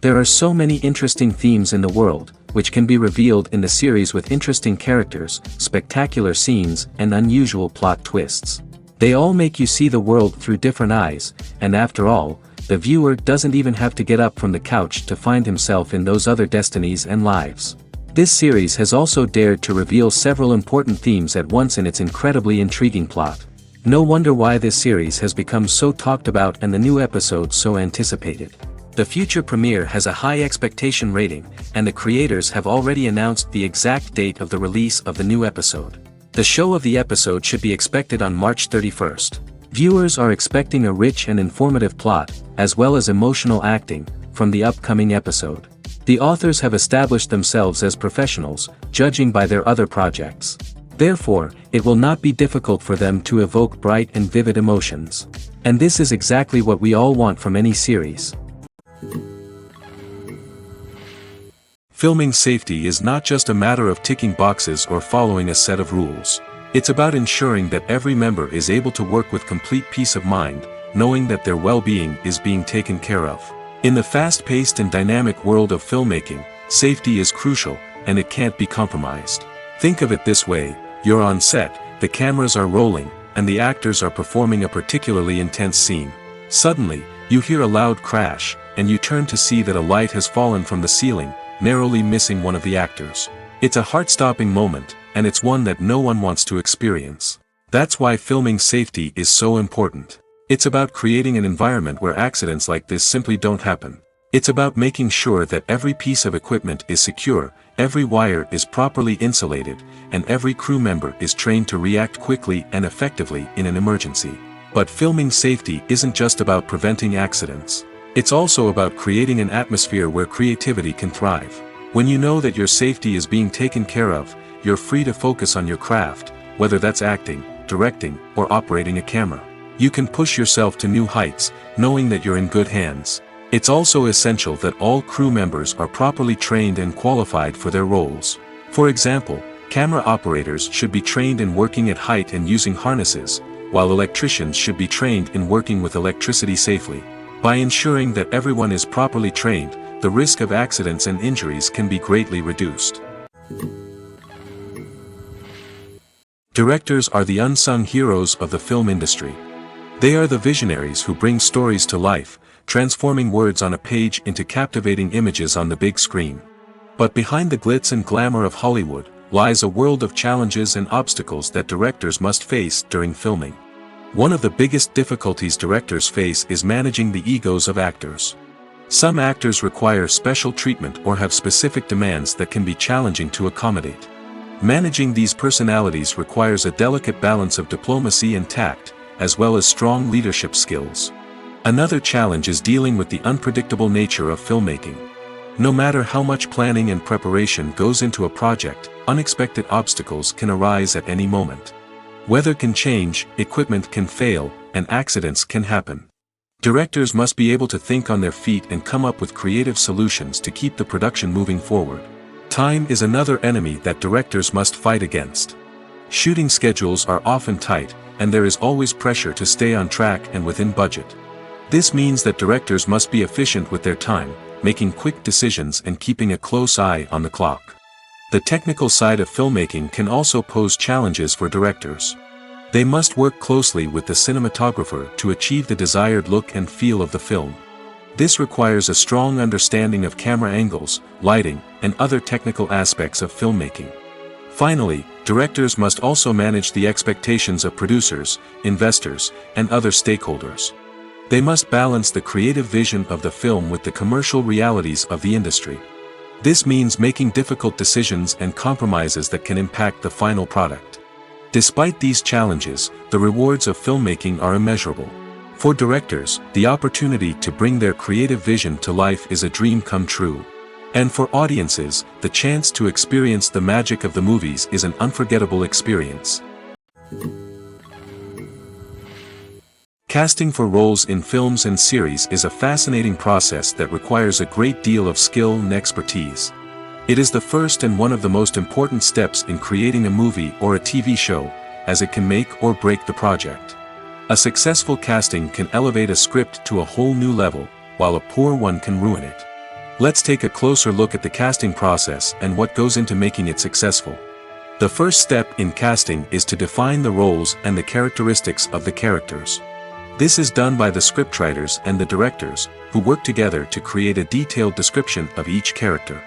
There are so many interesting themes in the world, which can be revealed in the series with interesting characters, spectacular scenes, and unusual plot twists. They all make you see the world through different eyes, and after all, the viewer doesn't even have to get up from the couch to find himself in those other destinies and lives. This series has also dared to reveal several important themes at once in its incredibly intriguing plot. No wonder why this series has become so talked about and the new episodes so anticipated. The future premiere has a high expectation rating, and the creators have already announced the exact date of the release of the new episode. The show of the episode should be expected on March 31st. Viewers are expecting a rich and informative plot, as well as emotional acting, from the upcoming episode. The authors have established themselves as professionals, judging by their other projects. Therefore, it will not be difficult for them to evoke bright and vivid emotions. And this is exactly what we all want from any series. Filming safety is not just a matter of ticking boxes or following a set of rules. It's about ensuring that every member is able to work with complete peace of mind, knowing that their well-being is being taken care of. In the fast-paced and dynamic world of filmmaking, safety is crucial, and it can't be compromised. Think of it this way: you're on set, the cameras are rolling, and the actors are performing a particularly intense scene. Suddenly, you hear a loud crash, and you turn to see that a light has fallen from the ceiling, narrowly missing one of the actors. It's a heart-stopping moment, and it's one that no one wants to experience. That's why filming safety is so important. It's about creating an environment where accidents like this simply don't happen. It's about making sure that every piece of equipment is secure, every wire is properly insulated, and every crew member is trained to react quickly and effectively in an emergency. But filming safety isn't just about preventing accidents. It's also about creating an atmosphere where creativity can thrive. When you know that your safety is being taken care of, you're free to focus on your craft, whether that's acting, directing, or operating a camera. You can push yourself to new heights, knowing that you're in good hands. It's also essential that all crew members are properly trained and qualified for their roles. For example, camera operators should be trained in working at height and using harnesses, while electricians should be trained in working with electricity safely. By ensuring that everyone is properly trained, the risk of accidents and injuries can be greatly reduced. Directors are the unsung heroes of the film industry. They are the visionaries who bring stories to life, transforming words on a page into captivating images on the big screen. But behind the glitz and glamour of Hollywood lies a world of challenges and obstacles that directors must face during filming. One of the biggest difficulties directors face is managing the egos of actors. Some actors require special treatment or have specific demands that can be challenging to accommodate. Managing these personalities requires a delicate balance of diplomacy and tact, as well as strong leadership skills. Another challenge is dealing with the unpredictable nature of filmmaking. No matter how much planning and preparation goes into a project, unexpected obstacles can arise at any moment. Weather can change, equipment can fail, and accidents can happen. Directors must be able to think on their feet and come up with creative solutions to keep the production moving forward. Time is another enemy that directors must fight against. Shooting schedules are often tight, and there is always pressure to stay on track and within budget. This means that directors must be efficient with their time, making quick decisions and keeping a close eye on the clock. The technical side of filmmaking can also pose challenges for directors. They must work closely with the cinematographer to achieve the desired look and feel of the film. This requires a strong understanding of camera angles, lighting, and other technical aspects of filmmaking. Finally, directors must also manage the expectations of producers, investors, and other stakeholders. They must balance the creative vision of the film with the commercial realities of the industry. This means making difficult decisions and compromises that can impact the final product. Despite these challenges, the rewards of filmmaking are immeasurable. For directors, the opportunity to bring their creative vision to life is a dream come true. And for audiences, the chance to experience the magic of the movies is an unforgettable experience. Casting for roles in films and series is a fascinating process that requires a great deal of skill and expertise. It is the first and one of the most important steps in creating a movie or a TV show, as it can make or break the project. A successful casting can elevate a script to a whole new level, while a poor one can ruin it. Let's take a closer look at the casting process and what goes into making it successful. The first step in casting is to define the roles and the characteristics of the characters. This is done by the scriptwriters and the directors, who work together to create a detailed description of each character.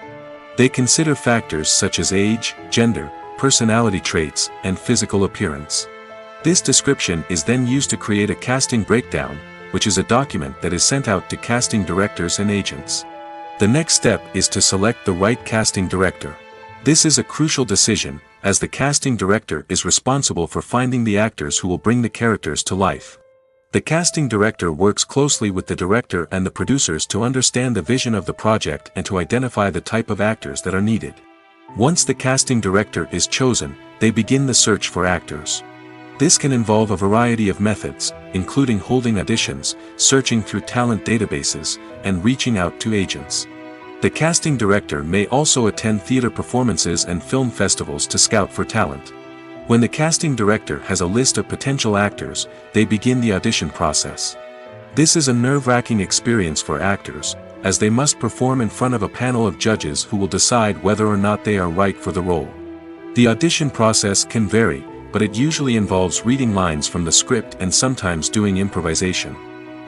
They consider factors such as age, gender, personality traits, and physical appearance. This description is then used to create a casting breakdown, which is a document that is sent out to casting directors and agents. The next step is to select the right casting director. This is a crucial decision, as the casting director is responsible for finding the actors who will bring the characters to life. The casting director works closely with the director and the producers to understand the vision of the project and to identify the type of actors that are needed. Once the casting director is chosen, they begin the search for actors. This can involve a variety of methods, including holding auditions, searching through talent databases, and reaching out to agents. The casting director may also attend theater performances and film festivals to scout for talent. When the casting director has a list of potential actors, they begin the audition process. This is a nerve-wracking experience for actors, as they must perform in front of a panel of judges who will decide whether or not they are right for the role. The audition process can vary, but it usually involves reading lines from the script and sometimes doing improvisation.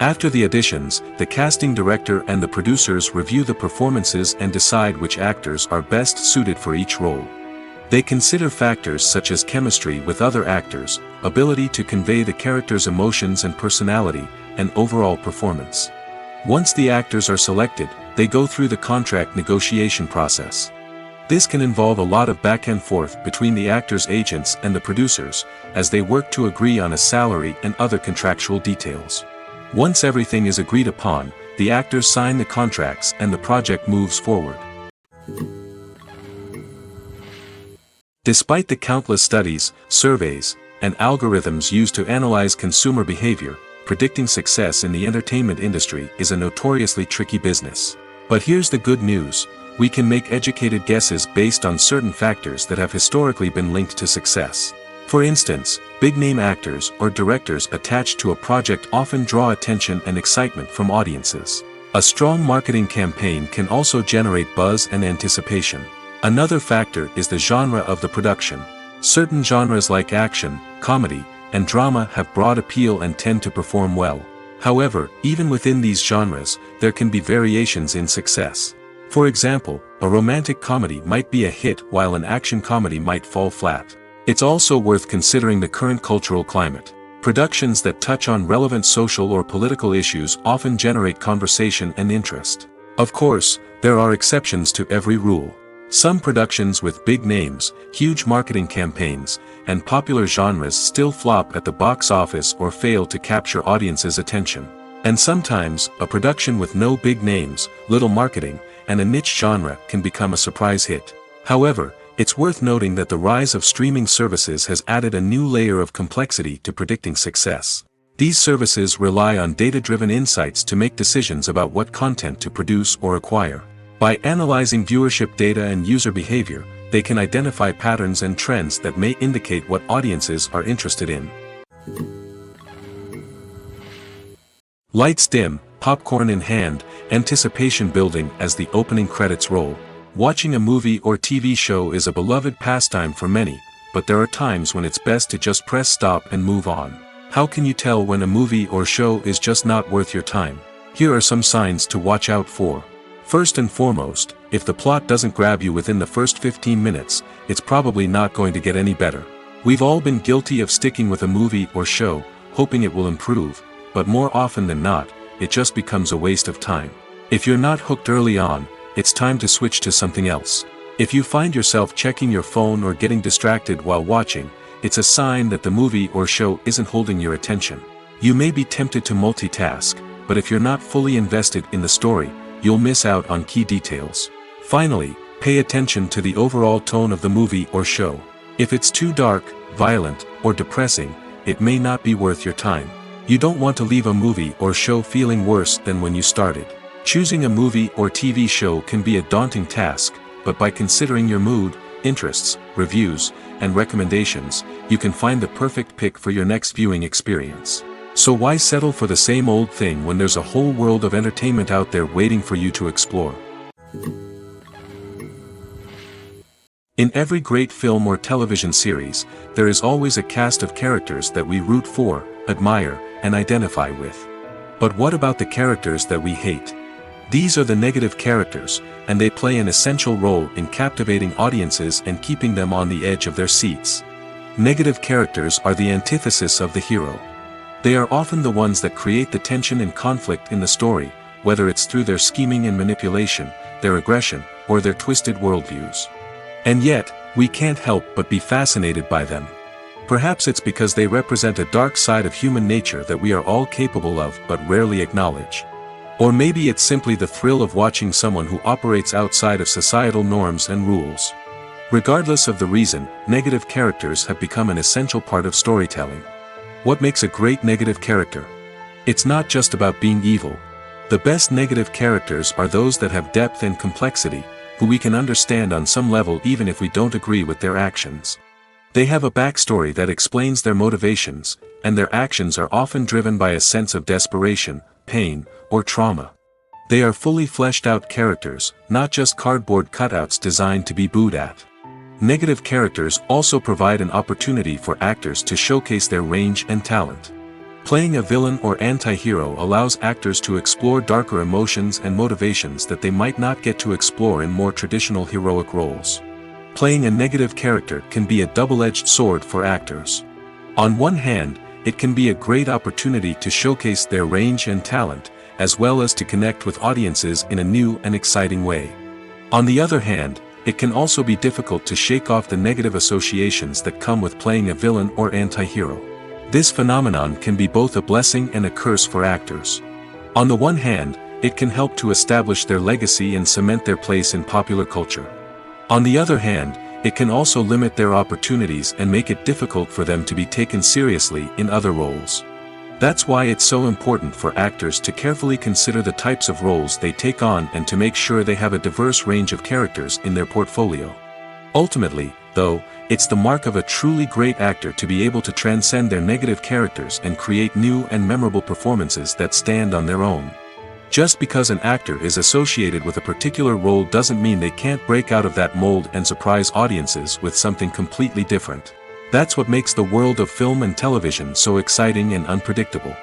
After the auditions, the casting director and the producers review the performances and decide which actors are best suited for each role. They consider factors such as chemistry with other actors, ability to convey the character's emotions and personality, and overall performance. Once the actors are selected, they go through the contract negotiation process. This can involve a lot of back and forth between the actors' agents and the producers, as they work to agree on a salary and other contractual details. Once everything is agreed upon, the actors sign the contracts and the project moves forward. Despite the countless studies, surveys, and algorithms used to analyze consumer behavior, predicting success in the entertainment industry is a notoriously tricky business. But here's the good news: we can make educated guesses based on certain factors that have historically been linked to success. For instance, big-name actors or directors attached to a project often draw attention and excitement from audiences. A strong marketing campaign can also generate buzz and anticipation. Another factor is the genre of the production. Certain genres like action, comedy, and drama have broad appeal and tend to perform well. However, even within these genres, there can be variations in success. For example, a romantic comedy might be a hit while an action comedy might fall flat. It's also worth considering the current cultural climate. Productions that touch on relevant social or political issues often generate conversation and interest. Of course, there are exceptions to every rule. Some productions with big names, huge marketing campaigns, and popular genres still flop at the box office or fail to capture audiences' attention. And sometimes, a production with no big names, little marketing, and a niche genre can become a surprise hit. However, it's worth noting that the rise of streaming services has added a new layer of complexity to predicting success. These services rely on data-driven insights to make decisions about what content to produce or acquire. By analyzing viewership data and user behavior, they can identify patterns and trends that may indicate what audiences are interested in. Lights dim, popcorn in hand, anticipation building as the opening credits roll. Watching a movie or TV show is a beloved pastime for many, but there are times when it's best to just press stop and move on. How can you tell when a movie or show is just not worth your time? Here are some signs to watch out for. First and foremost, if the plot doesn't grab you within the first 15 minutes, it's probably not going to get any better. We've all been guilty of sticking with a movie or show, hoping it will improve, but more often than not, it just becomes a waste of time. If you're not hooked early on, it's time to switch to something else. If you find yourself checking your phone or getting distracted while watching, it's a sign that the movie or show isn't holding your attention. You may be tempted to multitask, but if you're not fully invested in the story, you'll miss out on key details. Finally, pay attention to the overall tone of the movie or show. If it's too dark, violent, or depressing, it may not be worth your time. You don't want to leave a movie or show feeling worse than when you started. Choosing a movie or TV show can be a daunting task, but by considering your mood, interests, reviews, and recommendations, you can find the perfect pick for your next viewing experience. So why settle for the same old thing when there's a whole world of entertainment out there waiting for you to explore? In every great film or television series, there is always a cast of characters that we root for, admire, and identify with. But what about the characters that we hate? These are the negative characters, and they play an essential role in captivating audiences and keeping them on the edge of their seats. Negative characters are the antithesis of the hero. They are often the ones that create the tension and conflict in the story, whether it's through their scheming and manipulation, their aggression, or their twisted worldviews. And yet, we can't help but be fascinated by them. Perhaps it's because they represent a dark side of human nature that we are all capable of but rarely acknowledge. Or maybe it's simply the thrill of watching someone who operates outside of societal norms and rules. Regardless of the reason, negative characters have become an essential part of storytelling. What makes a great negative character? It's not just about being evil. The best negative characters are those that have depth and complexity, who we can understand on some level even if we don't agree with their actions. They have a backstory that explains their motivations, and their actions are often driven by a sense of desperation, pain, or trauma. They are fully fleshed out characters, not just cardboard cutouts designed to be booed at. Negative characters also provide an opportunity for actors to showcase their range and talent. Playing a villain or anti-hero allows actors to explore darker emotions and motivations that they might not get to explore in more traditional heroic roles. Playing a negative character can be a double-edged sword for actors. On one hand, it can be a great opportunity to showcase their range and talent, as well as to connect with audiences in a new and exciting way. On the other hand, it can also be difficult to shake off the negative associations that come with playing a villain or anti-hero. This phenomenon can be both a blessing and a curse for actors. On the one hand, it can help to establish their legacy and cement their place in popular culture. On the other hand, it can also limit their opportunities and make it difficult for them to be taken seriously in other roles. That's why it's so important for actors to carefully consider the types of roles they take on and to make sure they have a diverse range of characters in their portfolio. Ultimately, though, it's the mark of a truly great actor to be able to transcend their negative characters and create new and memorable performances that stand on their own. Just because an actor is associated with a particular role doesn't mean they can't break out of that mold and surprise audiences with something completely different. That's what makes the world of film and television so exciting and unpredictable.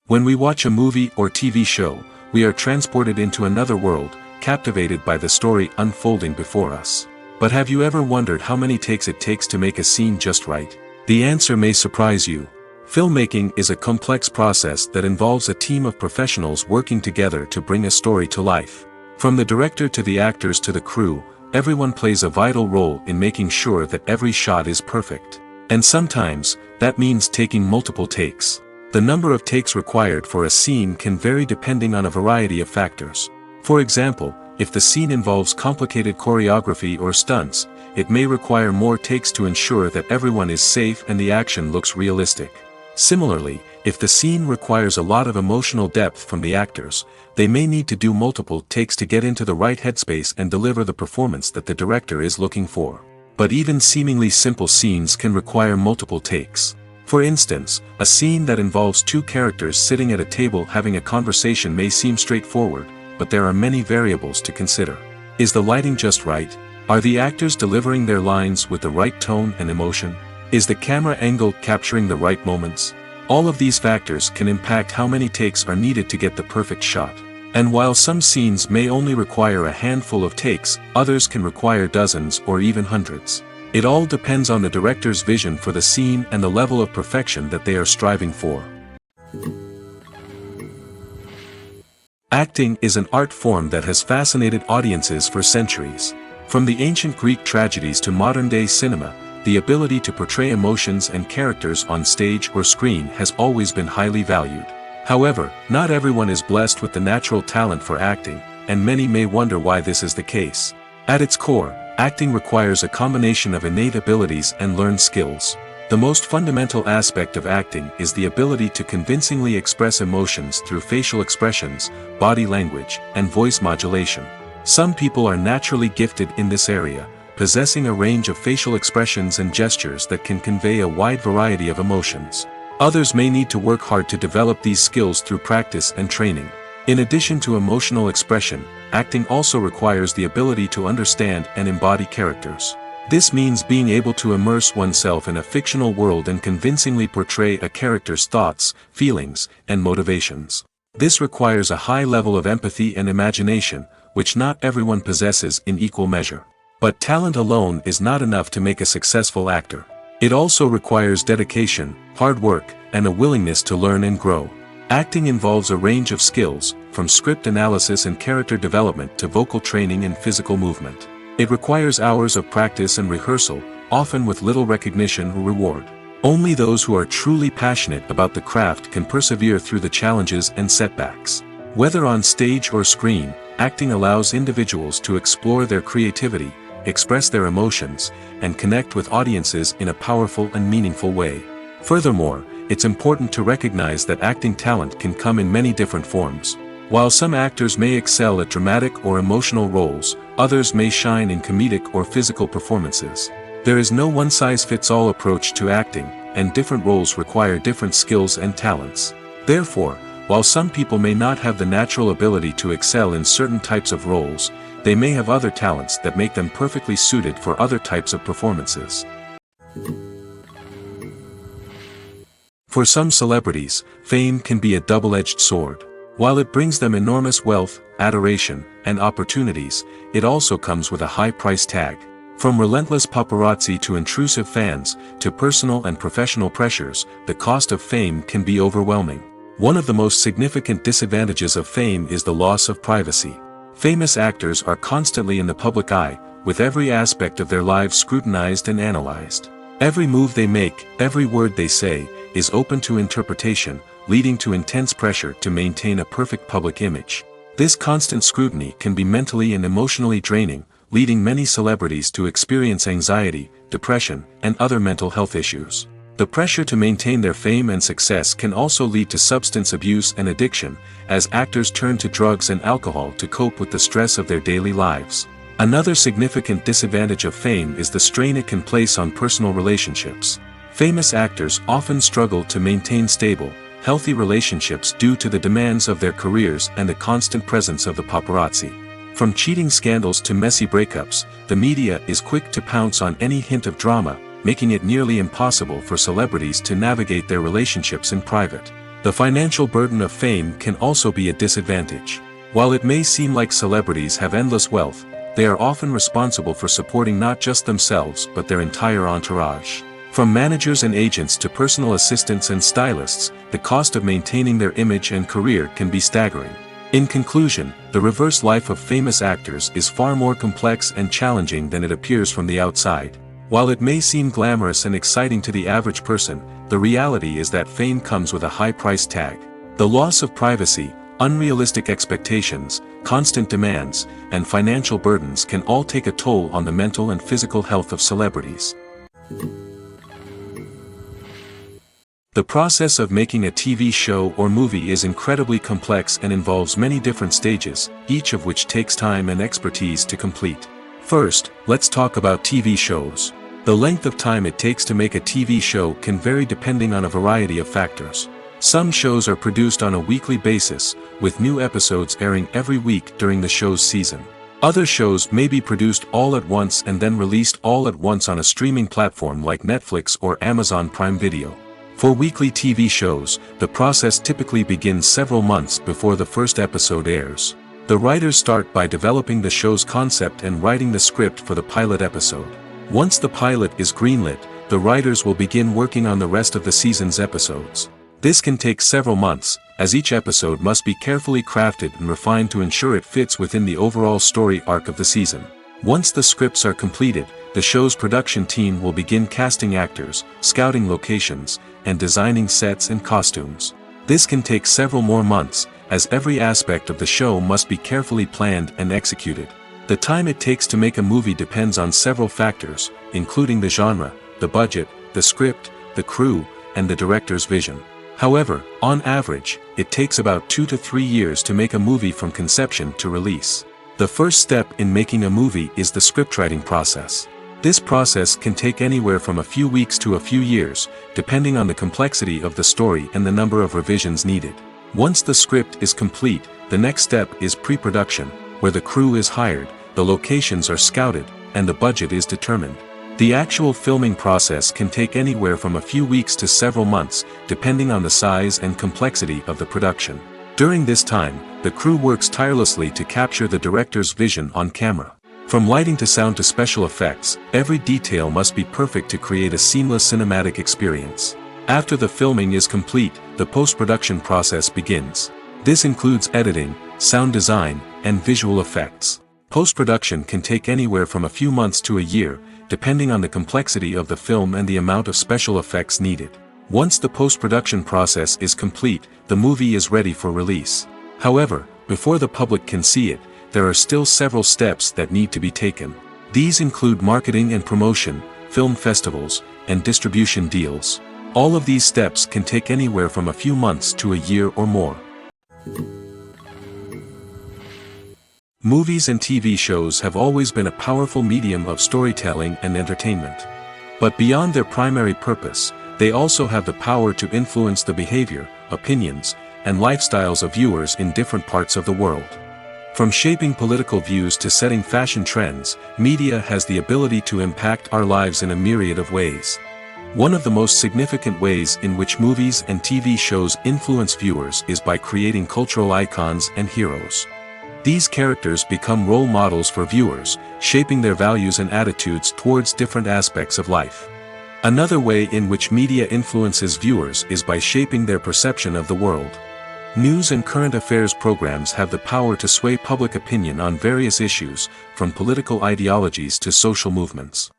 When we watch a movie or TV show, we are transported into another world, captivated by the story unfolding before us. But have you ever wondered how many takes it takes to make a scene just right? The answer may surprise you. Filmmaking is a complex process that involves a team of professionals working together to bring a story to life. From the director to the actors to the crew, everyone plays a vital role in making sure that every shot is perfect. And sometimes, that means taking multiple takes. The number of takes required for a scene can vary depending on a variety of factors. For example, if the scene involves complicated choreography or stunts, it may require more takes to ensure that everyone is safe and the action looks realistic. Similarly, if the scene requires a lot of emotional depth from the actors, they may need to do multiple takes to get into the right headspace and deliver the performance that the director is looking for. But even seemingly simple scenes can require multiple takes. For instance, a scene that involves two characters sitting at a table having a conversation may seem straightforward, but there are many variables to consider. Is the lighting just right? Are the actors delivering their lines with the right tone and emotion? Is the camera angle capturing the right moments? All of these factors can impact how many takes are needed to get the perfect shot. And while some scenes may only require a handful of takes, others can require dozens or even hundreds. It all depends on the director's vision for the scene and the level of perfection that they are striving for. Acting is an art form that has fascinated audiences for centuries. From the ancient Greek tragedies to modern-day cinema, the ability to portray emotions and characters on stage or screen has always been highly valued. However, not everyone is blessed with the natural talent for acting, and many may wonder why this is the case. At its core, acting requires a combination of innate abilities and learned skills. The most fundamental aspect of acting is the ability to convincingly express emotions through facial expressions, body language, and voice modulation. Some people are naturally gifted in this area, possessing a range of facial expressions and gestures that can convey a wide variety of emotions. Others may need to work hard to develop these skills through practice and training. In addition to emotional expression, acting also requires the ability to understand and embody characters. This means being able to immerse oneself in a fictional world and convincingly portray a character's thoughts, feelings, and motivations. This requires a high level of empathy and imagination, which not everyone possesses in equal measure. But talent alone is not enough to make a successful actor. It also requires dedication, hard work, and a willingness to learn and grow. Acting involves a range of skills, from script analysis and character development to vocal training and physical movement. It requires hours of practice and rehearsal, often with little recognition or reward. Only those who are truly passionate about the craft can persevere through the challenges and setbacks. Whether on stage or screen, acting allows individuals to explore their creativity, express their emotions, and connect with audiences in a powerful and meaningful way. Furthermore, it's important to recognize that acting talent can come in many different forms. While some actors may excel at dramatic or emotional roles, others may shine in comedic or physical performances. There is no one-size-fits-all approach to acting, and different roles require different skills and talents. Therefore, while some people may not have the natural ability to excel in certain types of roles, they may have other talents that make them perfectly suited for other types of performances. For some celebrities, fame can be a double-edged sword. While it brings them enormous wealth, adoration, and opportunities, it also comes with a high price tag. From relentless paparazzi to intrusive fans, to personal and professional pressures, the cost of fame can be overwhelming. One of the most significant disadvantages of fame is the loss of privacy. Famous actors are constantly in the public eye, with every aspect of their lives scrutinized and analyzed. Every move they make, every word they say, is open to interpretation, leading to intense pressure to maintain a perfect public image. This constant scrutiny can be mentally and emotionally draining, leading many celebrities to experience anxiety, depression, and other mental health issues. The pressure to maintain their fame and success can also lead to substance abuse and addiction, as actors turn to drugs and alcohol to cope with the stress of their daily lives. Another significant disadvantage of fame is the strain it can place on personal relationships. Famous actors often struggle to maintain stable, healthy relationships due to the demands of their careers and the constant presence of the paparazzi. From cheating scandals to messy breakups, the media is quick to pounce on any hint of drama, making it nearly impossible for celebrities to navigate their relationships in private. The financial burden of fame can also be a disadvantage. While it may seem like celebrities have endless wealth, they are often responsible for supporting not just themselves but their entire entourage. From managers and agents to personal assistants and stylists, the cost of maintaining their image and career can be staggering. In conclusion, the reverse life of famous actors is far more complex and challenging than it appears from the outside. While it may seem glamorous and exciting to the average person, the reality is that fame comes with a high price tag. The loss of privacy, unrealistic expectations, constant demands, and financial burdens can all take a toll on the mental and physical health of celebrities. The process of making a TV show or movie is incredibly complex and involves many different stages, each of which takes time and expertise to complete. First, let's talk about TV shows. The length of time it takes to make a TV show can vary depending on a variety of factors. Some shows are produced on a weekly basis, with new episodes airing every week during the show's season. Other shows may be produced all at once and then released all at once on a streaming platform like Netflix or Amazon Prime Video. For weekly TV shows, the process typically begins several months before the first episode airs. The writers start by developing the show's concept and writing the script for the pilot episode. Once the pilot is greenlit, the writers will begin working on the rest of the season's episodes. This can take several months, as each episode must be carefully crafted and refined to ensure it fits within the overall story arc of the season. Once the scripts are completed, the show's production team will begin casting actors, scouting locations, and designing sets and costumes. This can take several more months, as every aspect of the show must be carefully planned and executed. The time it takes to make a movie depends on several factors, including the genre, the budget, the script, the crew, and the director's vision. However, on average, it takes about 2 to 3 years to make a movie from conception to release. The first step in making a movie is the scriptwriting process. This process can take anywhere from a few weeks to a few years, depending on the complexity of the story and the number of revisions needed. Once the script is complete, the next step is pre-production, where the crew is hired, the locations are scouted, and the budget is determined. The actual filming process can take anywhere from a few weeks to several months, depending on the size and complexity of the production. During this time, the crew works tirelessly to capture the director's vision on camera. From lighting to sound to special effects, every detail must be perfect to create a seamless cinematic experience. After the filming is complete, the post-production process begins. This includes editing, sound design, and visual effects. Post-production can take anywhere from a few months to a year, depending on the complexity of the film and the amount of special effects needed. Once the post-production process is complete, the movie is ready for release. However, before the public can see it, there are still several steps that need to be taken. These include marketing and promotion, film festivals, and distribution deals. All of these steps can take anywhere from a few months to a year or more. Movies and TV shows have always been a powerful medium of storytelling and entertainment. But beyond their primary purpose, they also have the power to influence the behavior, opinions, and lifestyles of viewers in different parts of the world. From shaping political views to setting fashion trends, media has the ability to impact our lives in a myriad of ways. One of the most significant ways in which movies and TV shows influence viewers is by creating cultural icons and heroes. These characters become role models for viewers, shaping their values and attitudes towards different aspects of life. Another way in which media influences viewers is by shaping their perception of the world. News and current affairs programs have the power to sway public opinion on various issues, from political ideologies to social movements.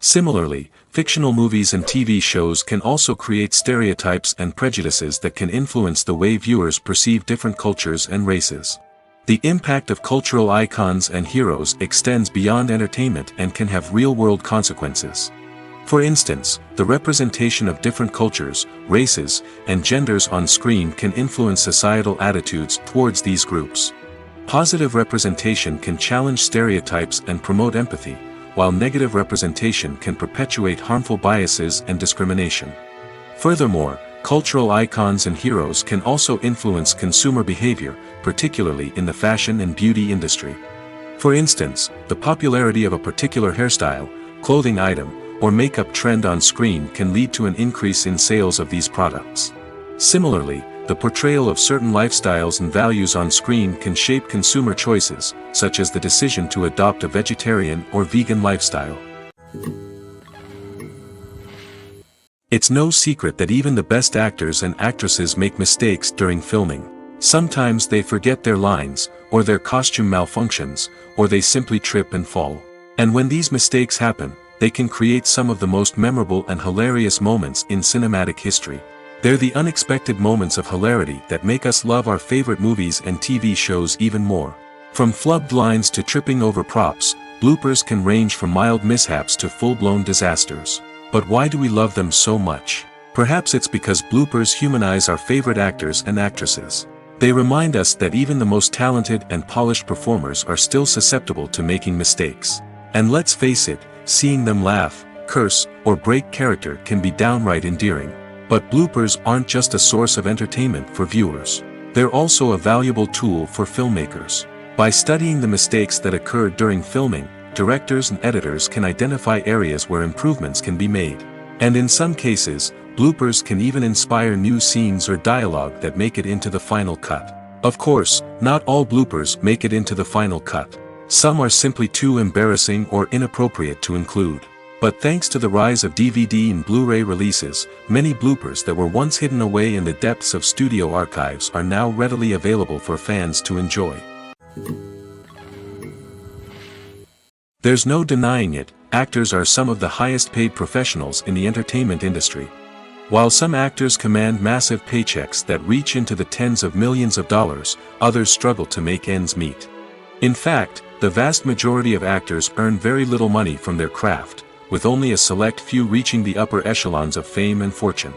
Similarly, fictional movies and TV shows can also create stereotypes and prejudices that can influence the way viewers perceive different cultures and races. The impact of cultural icons and heroes extends beyond entertainment and can have real-world consequences. For instance, the representation of different cultures, races, and genders on screen can influence societal attitudes towards these groups. Positive representation can challenge stereotypes and promote empathy, while negative representation can perpetuate harmful biases and discrimination. Furthermore, cultural icons and heroes can also influence consumer behavior, particularly in the fashion and beauty industry. For instance, the popularity of a particular hairstyle, clothing item, or makeup trend on screen can lead to an increase in sales of these products. Similarly, the portrayal of certain lifestyles and values on screen can shape consumer choices, such as the decision to adopt a vegetarian or vegan lifestyle. It's no secret that even the best actors and actresses make mistakes during filming. Sometimes they forget their lines, or their costume malfunctions, or they simply trip and fall. And when these mistakes happen, they can create some of the most memorable and hilarious moments in cinematic history. They're the unexpected moments of hilarity that make us love our favorite movies and TV shows even more. From flubbed lines to tripping over props, bloopers can range from mild mishaps to full-blown disasters. But why do we love them so much? Perhaps it's because bloopers humanize our favorite actors and actresses. They remind us that even the most talented and polished performers are still susceptible to making mistakes. And let's face it, seeing them laugh, curse, or break character can be downright endearing. But bloopers aren't just a source of entertainment for viewers. They're also a valuable tool for filmmakers. By studying the mistakes that occurred during filming, directors and editors can identify areas where improvements can be made. And in some cases, bloopers can even inspire new scenes or dialogue that make it into the final cut. Of course, not all bloopers make it into the final cut. Some are simply too embarrassing or inappropriate to include. But thanks to the rise of DVD and Blu-ray releases, many bloopers that were once hidden away in the depths of studio archives are now readily available for fans to enjoy. There's no denying it, actors are some of the highest paid professionals in the entertainment industry. While some actors command massive paychecks that reach into the tens of millions of dollars, others struggle to make ends meet. In fact, the vast majority of actors earn very little money from their craft, with only a select few reaching the upper echelons of fame and fortune.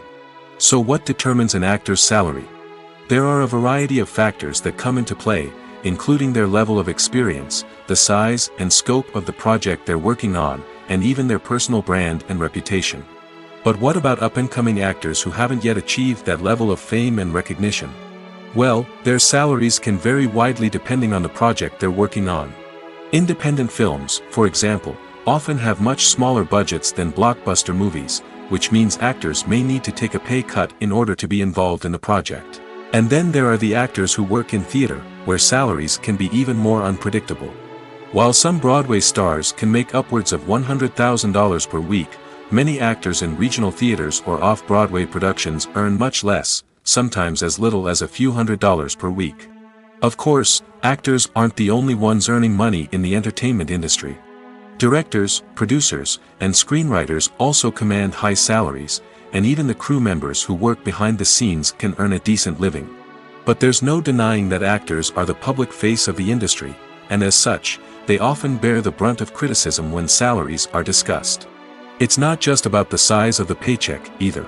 So what determines an actor's salary? There are a variety of factors that come into play, including their level of experience, the size and scope of the project they're working on, and even their personal brand and reputation. But what about up-and-coming actors who haven't yet achieved that level of fame and recognition? Well, their salaries can vary widely depending on the project they're working on. Independent films, for example, often have much smaller budgets than blockbuster movies, which means actors may need to take a pay cut in order to be involved in the project. And then there are the actors who work in theater, where salaries can be even more unpredictable. While some Broadway stars can make upwards of $100,000 per week, many actors in regional theaters or off-Broadway productions earn much less, sometimes as little as a few $100s per week. Of course, actors aren't the only ones earning money in the entertainment industry. Directors, producers, and screenwriters also command high salaries, and even the crew members who work behind the scenes can earn a decent living. But there's no denying that actors are the public face of the industry, and as such, they often bear the brunt of criticism when salaries are discussed. It's not just about the size of the paycheck, either.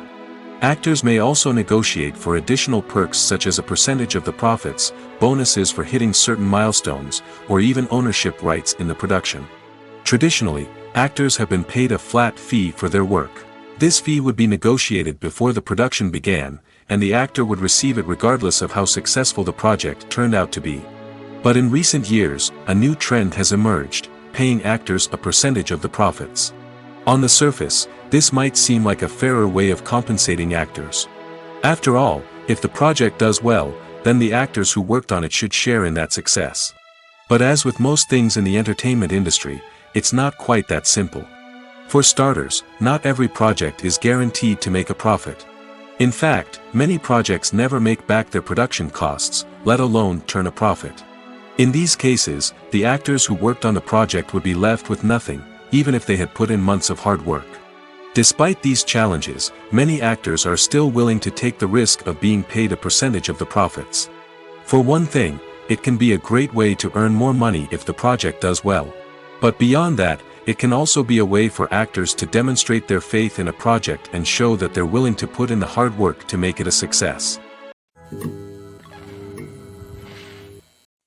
Actors may also negotiate for additional perks such as a percentage of the profits, bonuses for hitting certain milestones, or even ownership rights in the production. Traditionally, actors have been paid a flat fee for their work. This fee would be negotiated before the production began, and the actor would receive it regardless of how successful the project turned out to be. But in recent years, a new trend has emerged, paying actors a percentage of the profits. On the surface, this might seem like a fairer way of compensating actors. After all, if the project does well, then the actors who worked on it should share in that success. But as with most things in the entertainment industry, it's not quite that simple. For starters, not every project is guaranteed to make a profit. In fact, many projects never make back their production costs, let alone turn a profit. In these cases, the actors who worked on the project would be left with nothing, even if they had put in months of hard work. Despite these challenges, many actors are still willing to take the risk of being paid a percentage of the profits. For one thing, it can be a great way to earn more money if the project does well. But beyond that, it can also be a way for actors to demonstrate their faith in a project and show that they're willing to put in the hard work to make it a success.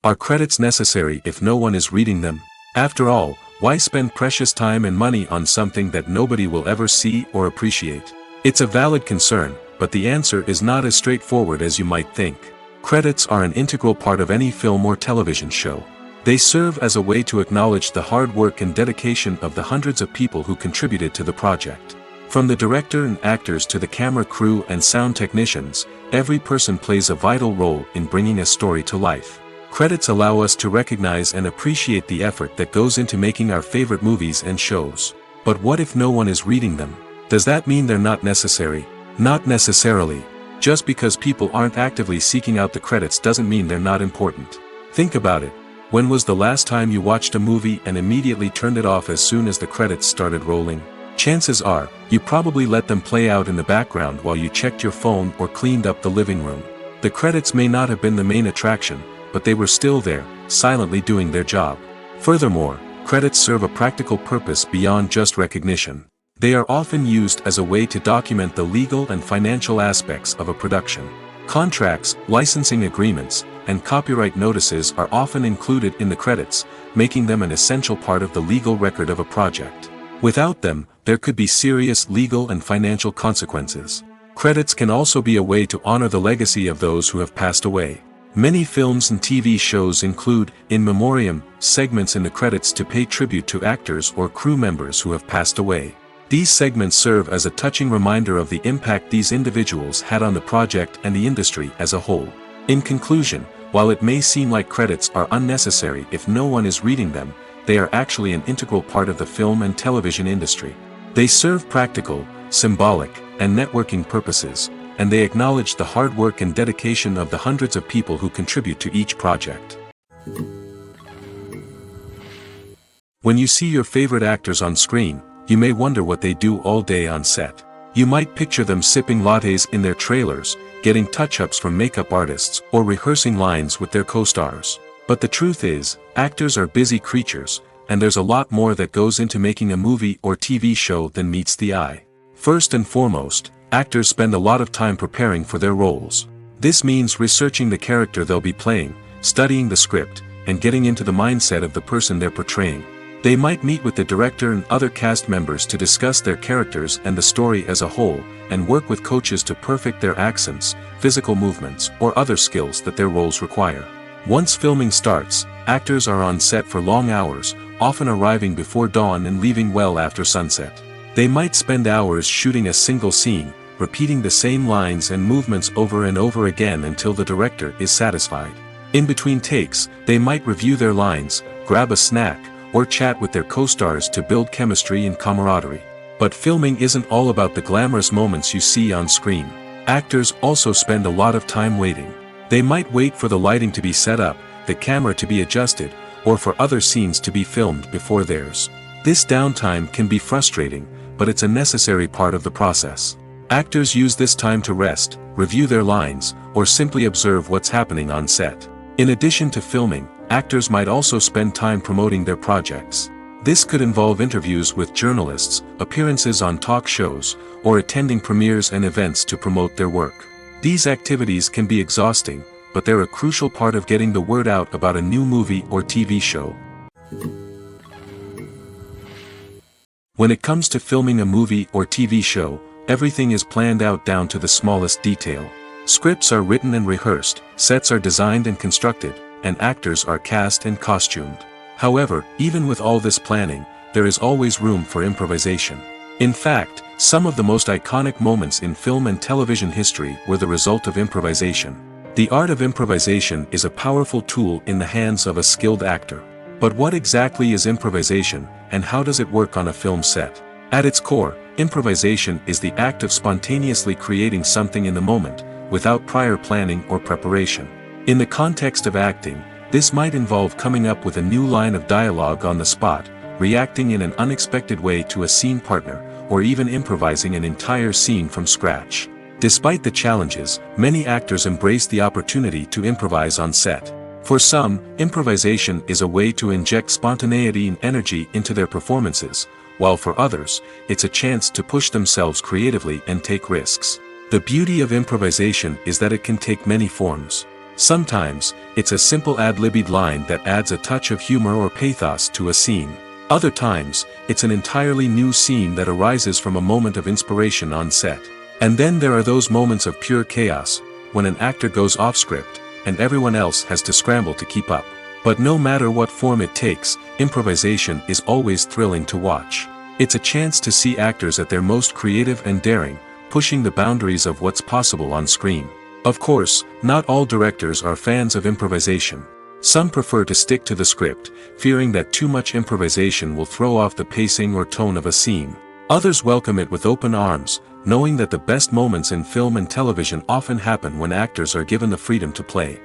Are credits necessary if no one is reading them? After all, why spend precious time and money on something that nobody will ever see or appreciate? It's a valid concern, but the answer is not as straightforward as you might think. Credits are an integral part of any film or television show. They serve as a way to acknowledge the hard work and dedication of the hundreds of people who contributed to the project. From the director and actors to the camera crew and sound technicians, every person plays a vital role in bringing a story to life. Credits allow us to recognize and appreciate the effort that goes into making our favorite movies and shows. But what if no one is reading them? Does that mean they're not necessary? Not necessarily. Just because people aren't actively seeking out the credits doesn't mean they're not important. Think about it. When was the last time you watched a movie and immediately turned it off as soon as the credits started rolling? Chances are, you probably let them play out in the background while you checked your phone or cleaned up the living room. The credits may not have been the main attraction, but they were still there, silently doing their job. Furthermore, credits serve a practical purpose beyond just recognition. They are often used as a way to document the legal and financial aspects of a production. Contracts, licensing agreements, and copyright notices are often included in the credits, making them an essential part of the legal record of a project. Without them, there could be serious legal and financial consequences. Credits can also be a way to honor the legacy of those who have passed away. Many films and TV shows include, in memoriam, segments in the credits to pay tribute to actors or crew members who have passed away. These segments serve as a touching reminder of the impact these individuals had on the project and the industry as a whole. In conclusion, while it may seem like credits are unnecessary if no one is reading them, they are actually an integral part of the film and television industry. They serve practical, symbolic, and networking purposes, and they acknowledge the hard work and dedication of the hundreds of people who contribute to each project. When you see your favorite actors on screen, you may wonder what they do all day on set. You might picture them sipping lattes in their trailers, getting touch-ups from makeup artists, or rehearsing lines with their co-stars. But the truth is, actors are busy creatures, and there's a lot more that goes into making a movie or TV show than meets the eye. First and foremost, actors spend a lot of time preparing for their roles. This means researching the character they'll be playing, studying the script, and getting into the mindset of the person they're portraying. They might meet with the director and other cast members to discuss their characters and the story as a whole, and work with coaches to perfect their accents, physical movements, or other skills that their roles require. Once filming starts, actors are on set for long hours, often arriving before dawn and leaving well after sunset. They might spend hours shooting a single scene, repeating the same lines and movements over and over again until the director is satisfied. In between takes, they might review their lines, grab a snack, or chat with their co-stars to build chemistry and camaraderie. But filming isn't all about the glamorous moments you see on screen. Actors also spend a lot of time waiting. They might wait for the lighting to be set up, the camera to be adjusted, or for other scenes to be filmed before theirs. This downtime can be frustrating, but it's a necessary part of the process. Actors use this time to rest, review their lines, or simply observe what's happening on set. In addition to filming, actors might also spend time promoting their projects. This could involve interviews with journalists, appearances on talk shows, or attending premieres and events to promote their work. These activities can be exhausting, but they're a crucial part of getting the word out about a new movie or TV show. When it comes to filming a movie or TV show, everything is planned out down to the smallest detail. Scripts are written and rehearsed, sets are designed and constructed, and actors are cast and costumed. However, even with all this planning, there is always room for improvisation. In fact, some of the most iconic moments in film and television history were the result of improvisation. The art of improvisation is a powerful tool in the hands of a skilled actor. But what exactly is improvisation, and how does it work on a film set? At its core, improvisation is the act of spontaneously creating something in the moment, without prior planning or preparation. In the context of acting, this might involve coming up with a new line of dialogue on the spot, reacting in an unexpected way to a scene partner, or even improvising an entire scene from scratch. Despite the challenges, many actors embrace the opportunity to improvise on set. For some, improvisation is a way to inject spontaneity and energy into their performances, while for others, it's a chance to push themselves creatively and take risks. The beauty of improvisation is that it can take many forms. Sometimes, it's a simple ad-libbed line that adds a touch of humor or pathos to a scene. Other times, it's an entirely new scene that arises from a moment of inspiration on set. And then there are those moments of pure chaos, when an actor goes off script, and everyone else has to scramble to keep up. But no matter what form it takes, improvisation is always thrilling to watch. It's a chance to see actors at their most creative and daring, pushing the boundaries of what's possible on screen. Of course, not all directors are fans of improvisation. Some prefer to stick to the script, fearing that too much improvisation will throw off the pacing or tone of a scene. Others welcome it with open arms, knowing that the best moments in film and television often happen when actors are given the freedom to play.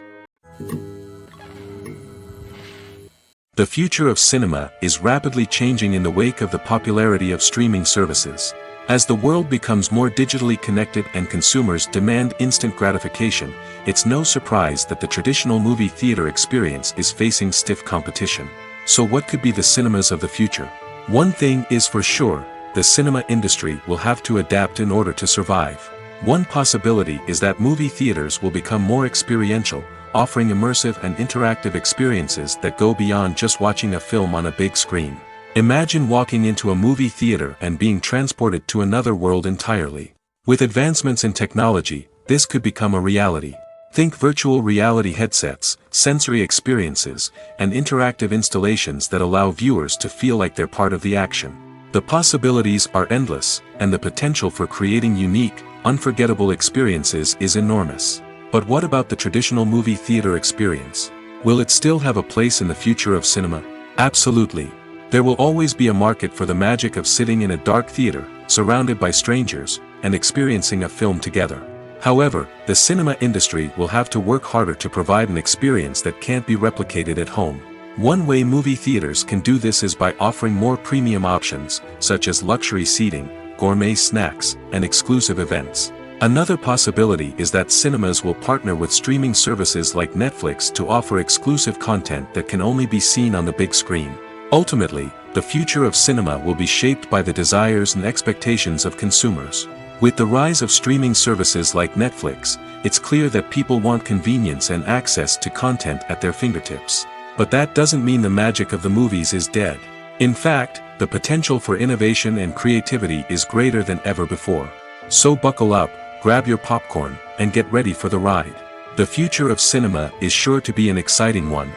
The future of cinema is rapidly changing in the wake of the popularity of streaming services. As the world becomes more digitally connected and consumers demand instant gratification, it's no surprise that the traditional movie theater experience is facing stiff competition. So what could be the cinemas of the future? One thing is for sure, the cinema industry will have to adapt in order to survive. One possibility is that movie theaters will become more experiential, offering immersive and interactive experiences that go beyond just watching a film on a big screen. Imagine walking into a movie theater and being transported to another world entirely. With advancements in technology, this could become a reality. Think virtual reality headsets, sensory experiences, and interactive installations that allow viewers to feel like they're part of the action. The possibilities are endless, and the potential for creating unique, unforgettable experiences is enormous. But what about the traditional movie theater experience? Will it still have a place in the future of cinema? Absolutely. There will always be a market for the magic of sitting in a dark theater, surrounded by strangers, and experiencing a film together. However, the cinema industry will have to work harder to provide an experience that can't be replicated at home. One way movie theaters can do this is by offering more premium options, such as luxury seating, gourmet snacks, and exclusive events. Another possibility is that cinemas will partner with streaming services like Netflix to offer exclusive content that can only be seen on the big screen. Ultimately, the future of cinema will be shaped by the desires and expectations of consumers. With the rise of streaming services like Netflix, it's clear that people want convenience and access to content at their fingertips. But that doesn't mean the magic of the movies is dead. In fact, the potential for innovation and creativity is greater than ever before. So buckle up, grab your popcorn, and get ready for the ride. The future of cinema is sure to be an exciting one.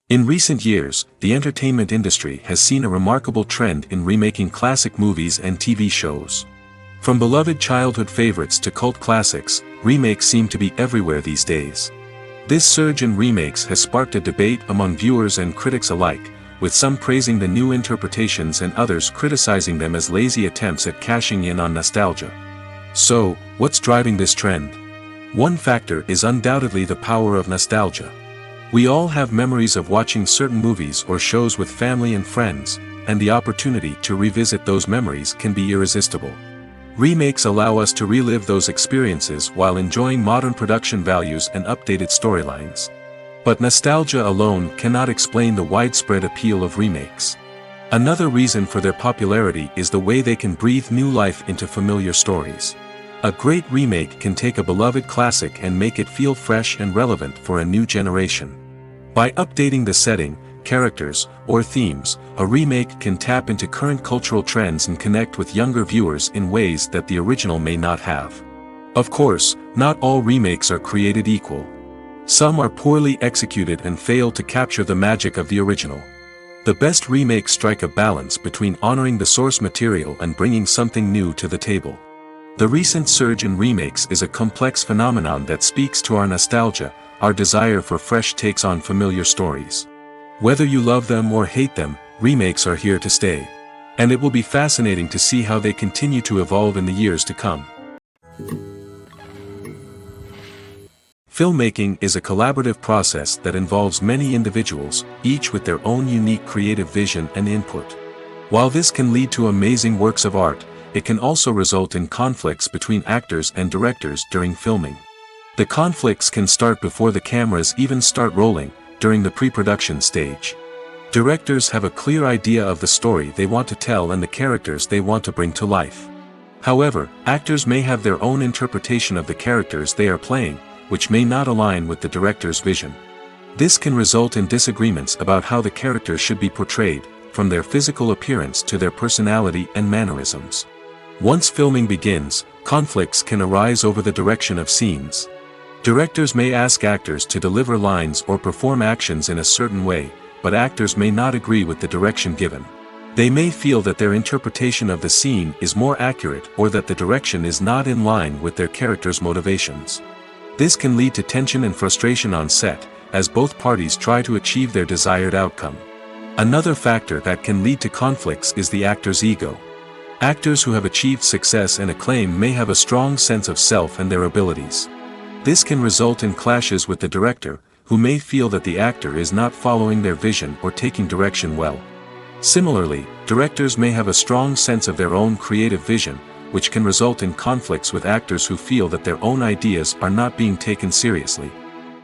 In recent years, the entertainment industry has seen a remarkable trend in remaking classic movies and TV shows. From beloved childhood favorites to cult classics, remakes seem to be everywhere these days. This surge in remakes has sparked a debate among viewers and critics alike, with some praising the new interpretations and others criticizing them as lazy attempts at cashing in on nostalgia. So, what's driving this trend? One factor is undoubtedly the power of nostalgia. We all have memories of watching certain movies or shows with family and friends, and the opportunity to revisit those memories can be irresistible. Remakes allow us to relive those experiences while enjoying modern production values and updated storylines. But nostalgia alone cannot explain the widespread appeal of remakes. Another reason for their popularity is the way they can breathe new life into familiar stories. A great remake can take a beloved classic and make it feel fresh and relevant for a new generation. By updating the setting, characters, or themes, a remake can tap into current cultural trends and connect with younger viewers in ways that the original may not have. Of course, not all remakes are created equal. Some are poorly executed and fail to capture the magic of the original. The best remakes strike a balance between honoring the source material and bringing something new to the table. The recent surge in remakes is a complex phenomenon that speaks to our nostalgia, our desire for fresh takes on familiar stories. Whether you love them or hate them, remakes are here to stay. And it will be fascinating to see how they continue to evolve in the years to come. Filmmaking is a collaborative process that involves many individuals, each with their own unique creative vision and input. While this can lead to amazing works of art, it can also result in conflicts between actors and directors during filming. The conflicts can start before the cameras even start rolling, during the pre-production stage. Directors have a clear idea of the story they want to tell and the characters they want to bring to life. However, actors may have their own interpretation of the characters they are playing, which may not align with the director's vision. This can result in disagreements about how the characters should be portrayed, from their physical appearance to their personality and mannerisms. Once filming begins, conflicts can arise over the direction of scenes. Directors may ask actors to deliver lines or perform actions in a certain way, but actors may not agree with the direction given. They may feel that their interpretation of the scene is more accurate or that the direction is not in line with their character's motivations. This can lead to tension and frustration on set, as both parties try to achieve their desired outcome. Another factor that can lead to conflicts is the actor's ego. Actors who have achieved success and acclaim may have a strong sense of self and their abilities. This can result in clashes with the director, who may feel that the actor is not following their vision or taking direction well. Similarly, directors may have a strong sense of their own creative vision, which can result in conflicts with actors who feel that their own ideas are not being taken seriously.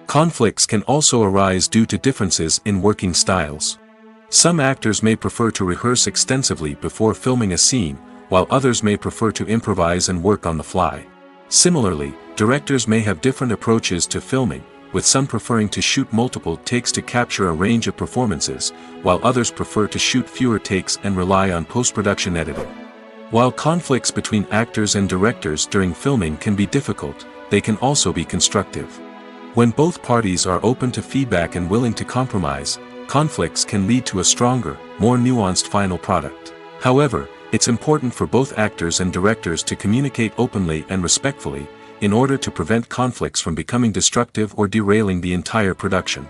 Conflicts can also arise due to differences in working styles. Some actors may prefer to rehearse extensively before filming a scene, while others may prefer to improvise and work on the fly. Similarly, directors may have different approaches to filming, with some preferring to shoot multiple takes to capture a range of performances, while others prefer to shoot fewer takes and rely on post-production editing. While conflicts between actors and directors during filming can be difficult, they can also be constructive. When both parties are open to feedback and willing to compromise, conflicts can lead to a stronger, more nuanced final product. However, it's important for both actors and directors to communicate openly and respectfully, in order to prevent conflicts from becoming destructive or derailing the entire production.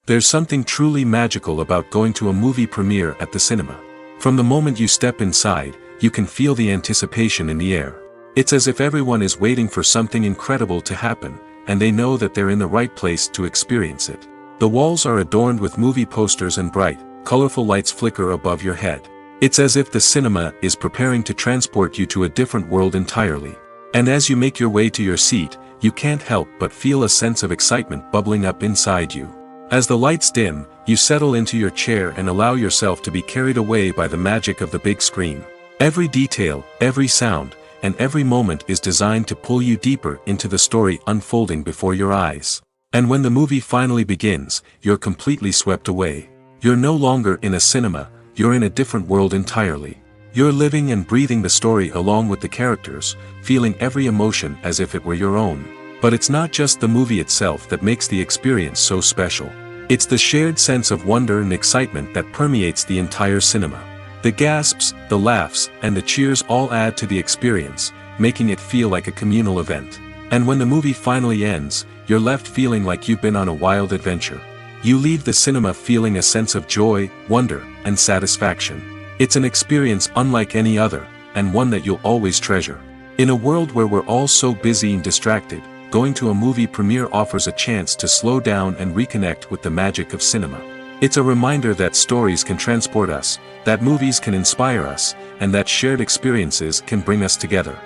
There's something truly magical about going to a movie premiere at the cinema. From the moment you step inside, you can feel the anticipation in the air. It's as if everyone is waiting for something incredible to happen, and they know that they're in the right place to experience it. The walls are adorned with movie posters and bright, colorful lights flicker above your head. It's as if the cinema is preparing to transport you to a different world entirely. And as you make your way to your seat, you can't help but feel a sense of excitement bubbling up inside you. As the lights dim, you settle into your chair and allow yourself to be carried away by the magic of the big screen. Every detail, every sound, and every moment is designed to pull you deeper into the story unfolding before your eyes. And when the movie finally begins, you're completely swept away. You're no longer in a cinema, you're in a different world entirely. You're living and breathing the story along with the characters, feeling every emotion as if it were your own. But it's not just the movie itself that makes the experience so special. It's the shared sense of wonder and excitement that permeates the entire cinema. The gasps, the laughs, and the cheers all add to the experience, making it feel like a communal event. And when the movie finally ends, you're left feeling like you've been on a wild adventure. You leave the cinema feeling a sense of joy, wonder, and satisfaction. It's an experience unlike any other, and one that you'll always treasure. In a world where we're all so busy and distracted, going to a movie premiere offers a chance to slow down and reconnect with the magic of cinema. It's a reminder that stories can transport us, that movies can inspire us, and that shared experiences can bring us together.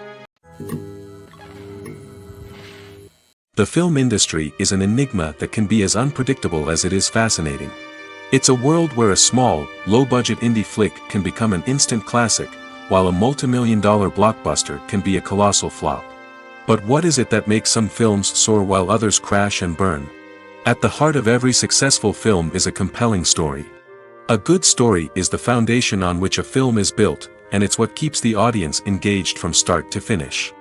The film industry is an enigma that can be as unpredictable as it is fascinating. It's a world where a small, low-budget indie flick can become an instant classic, while a multi-million-dollar blockbuster can be a colossal flop. But what is it that makes some films soar while others crash and burn? At the heart of every successful film is a compelling story. A good story is the foundation on which a film is built, and it's what keeps the audience engaged from start to finish.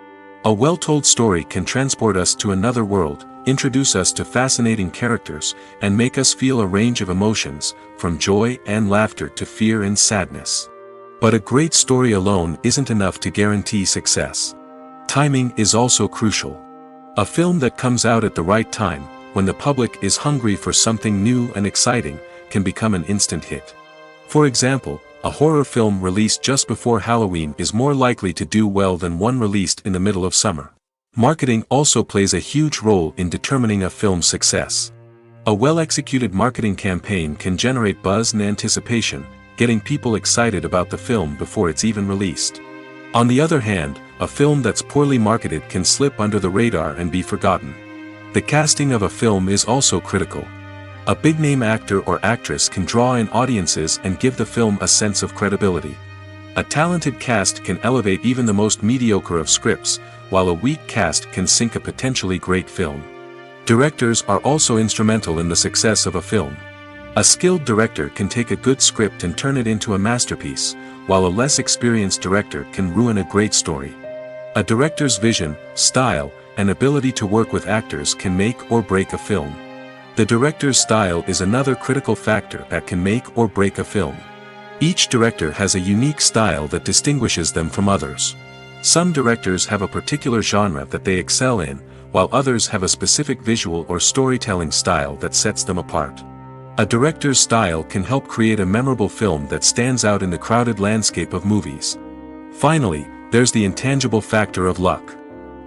A well-told story can transport us to another world, introduce us to fascinating characters, and make us feel a range of emotions, from joy and laughter to fear and sadness. But a great story alone isn't enough to guarantee success. Timing is also crucial. A film that comes out at the right time, when the public is hungry for something new and exciting, can become an instant hit. For example, a horror film released just before Halloween is more likely to do well than one released in the middle of summer. Marketing also plays a huge role in determining a film's success. A well-executed marketing campaign can generate buzz and anticipation, getting people excited about the film before it's even released. On the other hand, a film that's poorly marketed can slip under the radar and be forgotten. The casting of a film is also critical. A big-name actor or actress can draw in audiences and give the film a sense of credibility. A talented cast can elevate even the most mediocre of scripts, while a weak cast can sink a potentially great film. Directors are also instrumental in the success of a film. A skilled director can take a good script and turn it into a masterpiece, while a less experienced director can ruin a great story. A director's vision, style, and ability to work with actors can make or break a film. The director's style is another critical factor that can make or break a film. Each director has a unique style that distinguishes them from others. Some directors have a particular genre that they excel in, while others have a specific visual or storytelling style that sets them apart. A director's style can help create a memorable film that stands out in the crowded landscape of movies. Finally, there's the intangible factor of luck.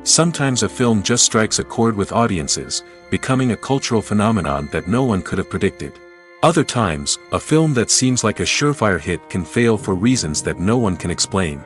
Sometimes a film just strikes a chord with audiences, becoming a cultural phenomenon that no one could have predicted. Other times, a film that seems like a surefire hit can fail for reasons that no one can explain.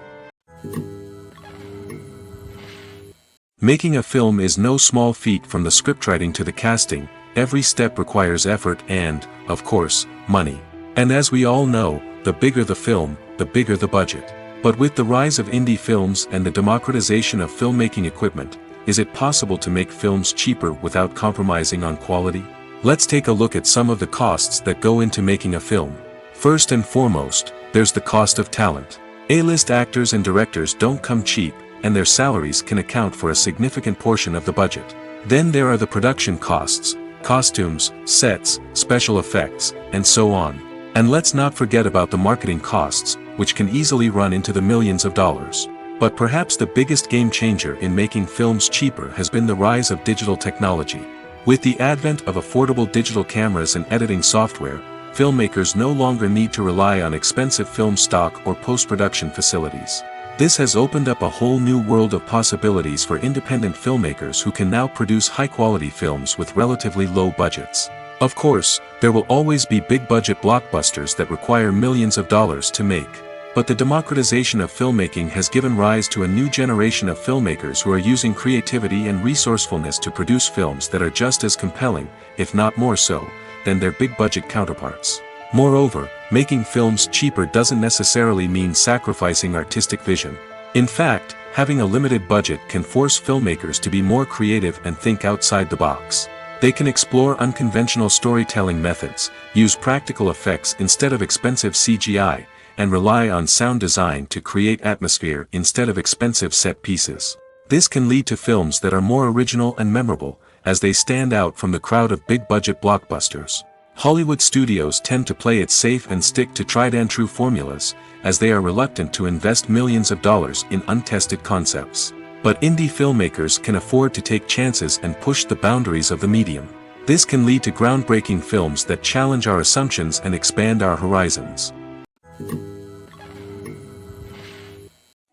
Making a film is no small feat. From the scriptwriting to the casting, every step requires effort and, of course, money. And as we all know, the bigger the film, the bigger the budget. But with the rise of indie films and the democratization of filmmaking equipment, is it possible to make films cheaper without compromising on quality? Let's take a look at some of the costs that go into making a film. First and foremost, there's the cost of talent. A-list actors and directors don't come cheap, and their salaries can account for a significant portion of the budget. Then there are the production costs, costumes, sets, special effects, and so on. And let's not forget about the marketing costs, which can easily run into the millions of dollars. But perhaps the biggest game changer in making films cheaper has been the rise of digital technology. With the advent of affordable digital cameras and editing software, filmmakers no longer need to rely on expensive film stock or post-production facilities. This has opened up a whole new world of possibilities for independent filmmakers who can now produce high-quality films with relatively low budgets. Of course, there will always be big-budget blockbusters that require millions of dollars to make. But the democratization of filmmaking has given rise to a new generation of filmmakers who are using creativity and resourcefulness to produce films that are just as compelling, if not more so, than their big-budget counterparts. Moreover, making films cheaper doesn't necessarily mean sacrificing artistic vision. In fact, having a limited budget can force filmmakers to be more creative and think outside the box. They can explore unconventional storytelling methods, use practical effects instead of expensive CGI, and rely on sound design to create atmosphere instead of expensive set pieces. This can lead to films that are more original and memorable, as they stand out from the crowd of big-budget blockbusters. Hollywood studios tend to play it safe and stick to tried-and-true formulas, as they are reluctant to invest millions of dollars in untested concepts. But indie filmmakers can afford to take chances and push the boundaries of the medium. This can lead to groundbreaking films that challenge our assumptions and expand our horizons.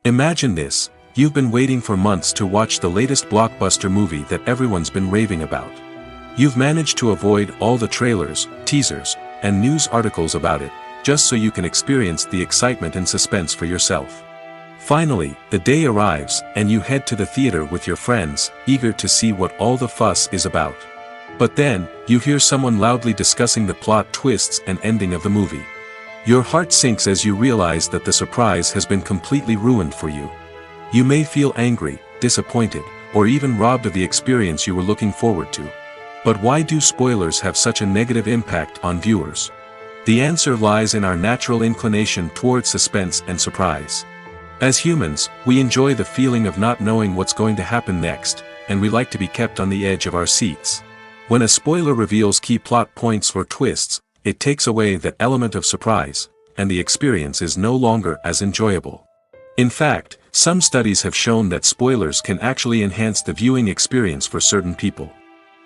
Imagine this: you've been waiting for months to watch the latest blockbuster movie that everyone's been raving about. You've managed to avoid all the trailers, teasers, and news articles about it, just so you can experience the excitement and suspense for yourself. Finally, the day arrives, and you head to the theater with your friends, eager to see what all the fuss is about. But then, you hear someone loudly discussing the plot twists and ending of the movie. Your heart sinks as you realize that the surprise has been completely ruined for you. You may feel angry, disappointed, or even robbed of the experience you were looking forward to. But why do spoilers have such a negative impact on viewers? The answer lies in our natural inclination towards suspense and surprise. As humans, we enjoy the feeling of not knowing what's going to happen next, and we like to be kept on the edge of our seats. When a spoiler reveals key plot points or twists, it takes away that element of surprise, and the experience is no longer as enjoyable. In fact, some studies have shown that spoilers can actually enhance the viewing experience for certain people.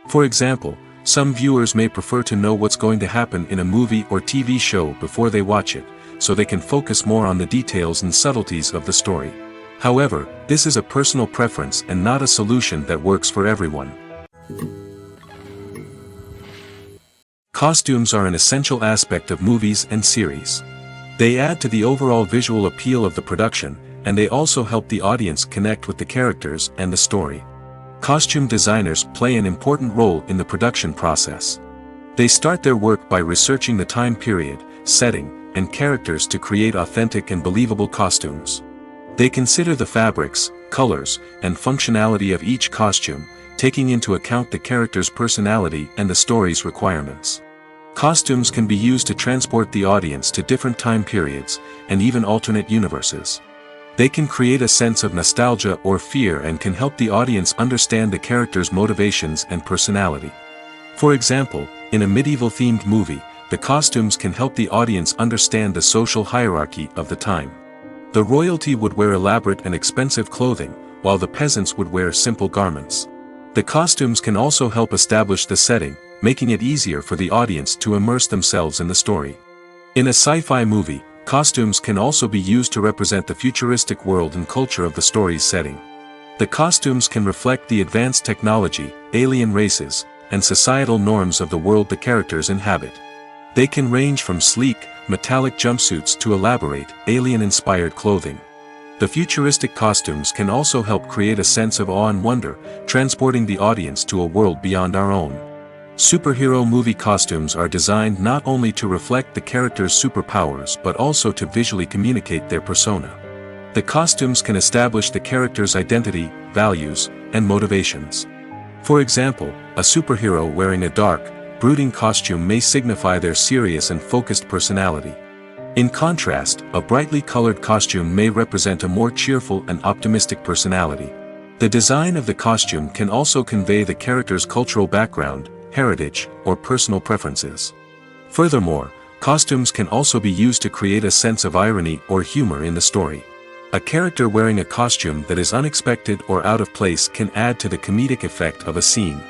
For example, some viewers may prefer to know what's going to happen in a movie or TV show before they watch it, so they can focus more on the details and subtleties of the story. However, this is a personal preference and not a solution that works for everyone. Costumes are an essential aspect of movies and series. They add to the overall visual appeal of the production, and they also help the audience connect with the characters and the story. Costume designers play an important role in the production process. They start their work by researching the time period, setting, and characters to create authentic and believable costumes. They consider the fabrics, colors, and functionality of each costume, taking into account the character's personality and the story's requirements. Costumes can be used to transport the audience to different time periods, and even alternate universes. They can create a sense of nostalgia or fear and can help the audience understand the character's motivations and personality. For example, in a medieval-themed movie, the costumes can help the audience understand the social hierarchy of the time. The royalty would wear elaborate and expensive clothing, while the peasants would wear simple garments. The costumes can also help establish the setting, making it easier for the audience to immerse themselves in the story. In a sci-fi movie, costumes can also be used to represent the futuristic world and culture of the story's setting. The costumes can reflect the advanced technology, alien races, and societal norms of the world the characters inhabit. They can range from sleek, metallic jumpsuits to elaborate, alien-inspired clothing. The futuristic costumes can also help create a sense of awe and wonder, transporting the audience to a world beyond our own. Superhero movie costumes are designed not only to reflect the character's superpowers but also to visually communicate their persona. The costumes can establish the character's identity, values, and motivations. For example, a superhero wearing a dark, brooding costume may signify their serious and focused personality. In contrast, a brightly colored costume may represent a more cheerful and optimistic personality. The design of the costume can also convey the character's cultural background, heritage, or personal preferences. Furthermore, costumes can also be used to create a sense of irony or humor in the story. A character wearing a costume that is unexpected or out of place can add to the comedic effect of a scene.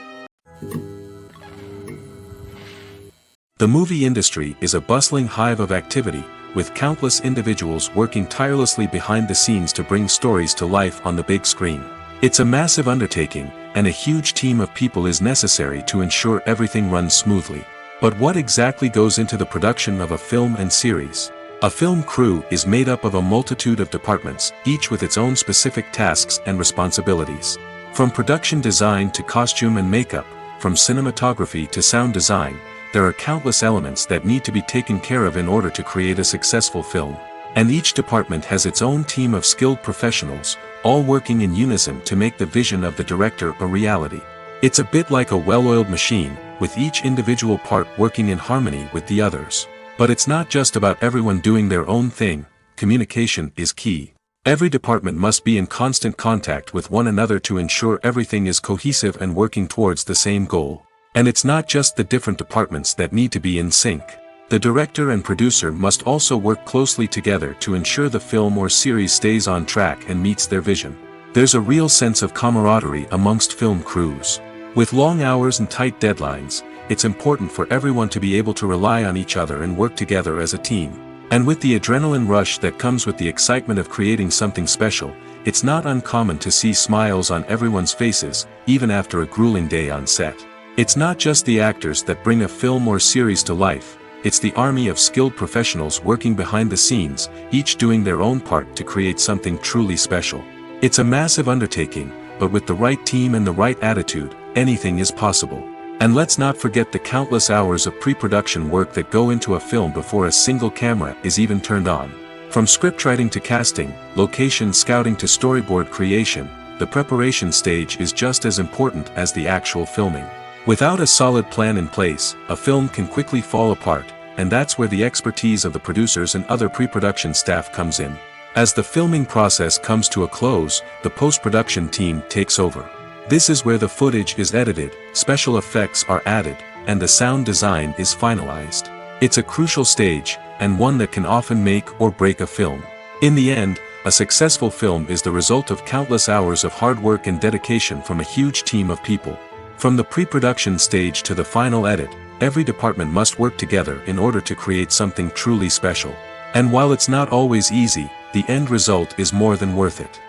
The movie industry is a bustling hive of activity, with countless individuals working tirelessly behind the scenes to bring stories to life on the big screen. It's a massive undertaking, and a huge team of people is necessary to ensure everything runs smoothly. But what exactly goes into the production of a film and series? A film crew is made up of a multitude of departments, each with its own specific tasks and responsibilities. From production design to costume and makeup, from cinematography to sound design, there are countless elements that need to be taken care of in order to create a successful film. And each department has its own team of skilled professionals, all working in unison to make the vision of the director a reality. It's a bit like a well-oiled machine, with each individual part working in harmony with the others. But it's not just about everyone doing their own thing. Communication is key. Every department must be in constant contact with one another to ensure everything is cohesive and working towards the same goal. And it's not just the different departments that need to be in sync. The director and producer must also work closely together to ensure the film or series stays on track and meets their vision. There's a real sense of camaraderie amongst film crews. With long hours and tight deadlines, it's important for everyone to be able to rely on each other and work together as a team. And with the adrenaline rush that comes with the excitement of creating something special, it's not uncommon to see smiles on everyone's faces, even after a grueling day on set. It's not just the actors that bring a film or series to life. It's the army of skilled professionals working behind the scenes, each doing their own part to create something truly special. It's a massive undertaking, but with the right team and the right attitude, anything is possible. And let's not forget the countless hours of pre-production work that go into a film before a single camera is even turned on. From scriptwriting to casting, location scouting to storyboard creation, the preparation stage is just as important as the actual filming. Without a solid plan in place, a film can quickly fall apart, and that's where the expertise of the producers and other pre-production staff comes in. As the filming process comes to a close, the post-production team takes over. This is where the footage is edited, special effects are added, and the sound design is finalized. It's a crucial stage, and one that can often make or break a film. In the end, a successful film is the result of countless hours of hard work and dedication from a huge team of people. From the pre-production stage to the final edit, every department must work together in order to create something truly special. And while it's not always easy, the end result is more than worth it.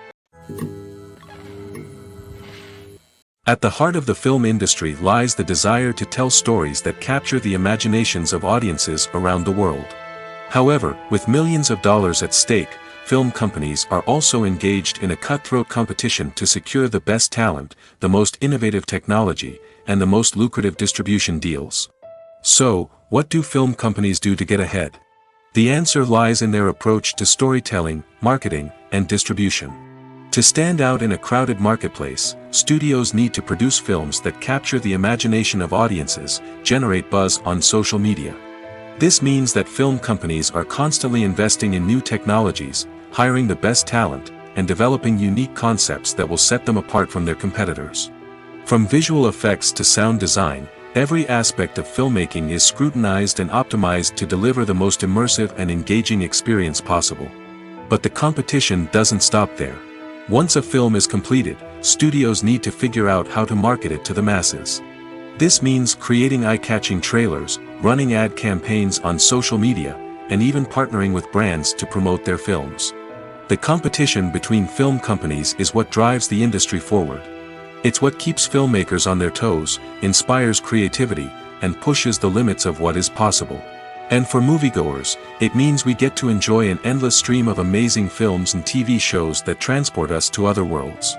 At the heart of the film industry lies the desire to tell stories that capture the imaginations of audiences around the world. However, with millions of dollars at stake, film companies are also engaged in a cutthroat competition to secure the best talent, the most innovative technology, and the most lucrative distribution deals. So, what do film companies do to get ahead? The answer lies in their approach to storytelling, marketing, and distribution. To stand out in a crowded marketplace, studios need to produce films that capture the imagination of audiences, generate buzz on social media. This means that film companies are constantly investing in new technologies, hiring the best talent, and developing unique concepts that will set them apart from their competitors. From visual effects to sound design, every aspect of filmmaking is scrutinized and optimized to deliver the most immersive and engaging experience possible. But the competition doesn't stop there. Once a film is completed, studios need to figure out how to market it to the masses. This means creating eye-catching trailers, running ad campaigns on social media, and even partnering with brands to promote their films. The competition between film companies is what drives the industry forward. It's what keeps filmmakers on their toes, inspires creativity, and pushes the limits of what is possible. And for moviegoers, it means we get to enjoy an endless stream of amazing films and TV shows that transport us to other worlds.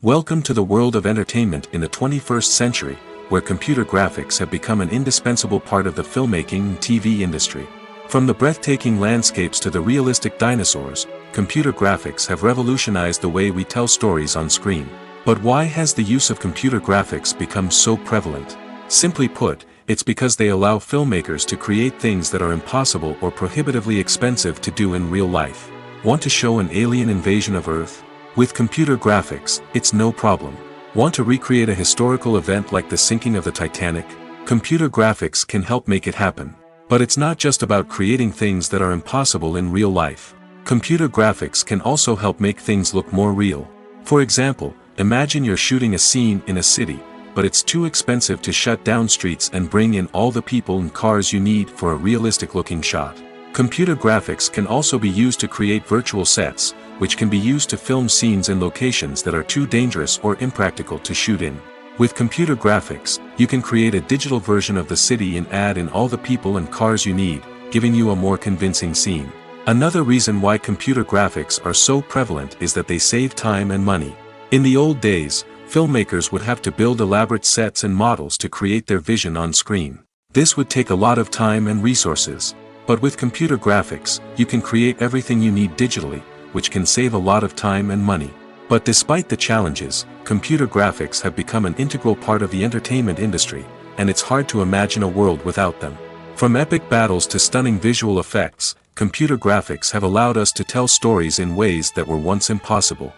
Welcome to the world of entertainment in the 21st century, where computer graphics have become an indispensable part of the filmmaking and TV industry. From the breathtaking landscapes to the realistic dinosaurs, computer graphics have revolutionized the way we tell stories on screen. But why has the use of computer graphics become so prevalent? Simply put, it's because they allow filmmakers to create things that are impossible or prohibitively expensive to do in real life. Want to show an alien invasion of Earth? With computer graphics, it's no problem. Want to recreate a historical event like the sinking of the Titanic? Computer graphics can help make it happen. But it's not just about creating things that are impossible in real life. Computer graphics can also help make things look more real. For example, imagine you're shooting a scene in a city, but it's too expensive to shut down streets and bring in all the people and cars you need for a realistic-looking shot. Computer graphics can also be used to create virtual sets, which can be used to film scenes in locations that are too dangerous or impractical to shoot in. With computer graphics, you can create a digital version of the city and add in all the people and cars you need, giving you a more convincing scene. Another reason why computer graphics are so prevalent is that they save time and money. In the old days, filmmakers would have to build elaborate sets and models to create their vision on screen. This would take a lot of time and resources. But with computer graphics, you can create everything you need digitally, which can save a lot of time and money. But despite the challenges, computer graphics have become an integral part of the entertainment industry, and it's hard to imagine a world without them. From epic battles to stunning visual effects, computer graphics have allowed us to tell stories in ways that were once impossible.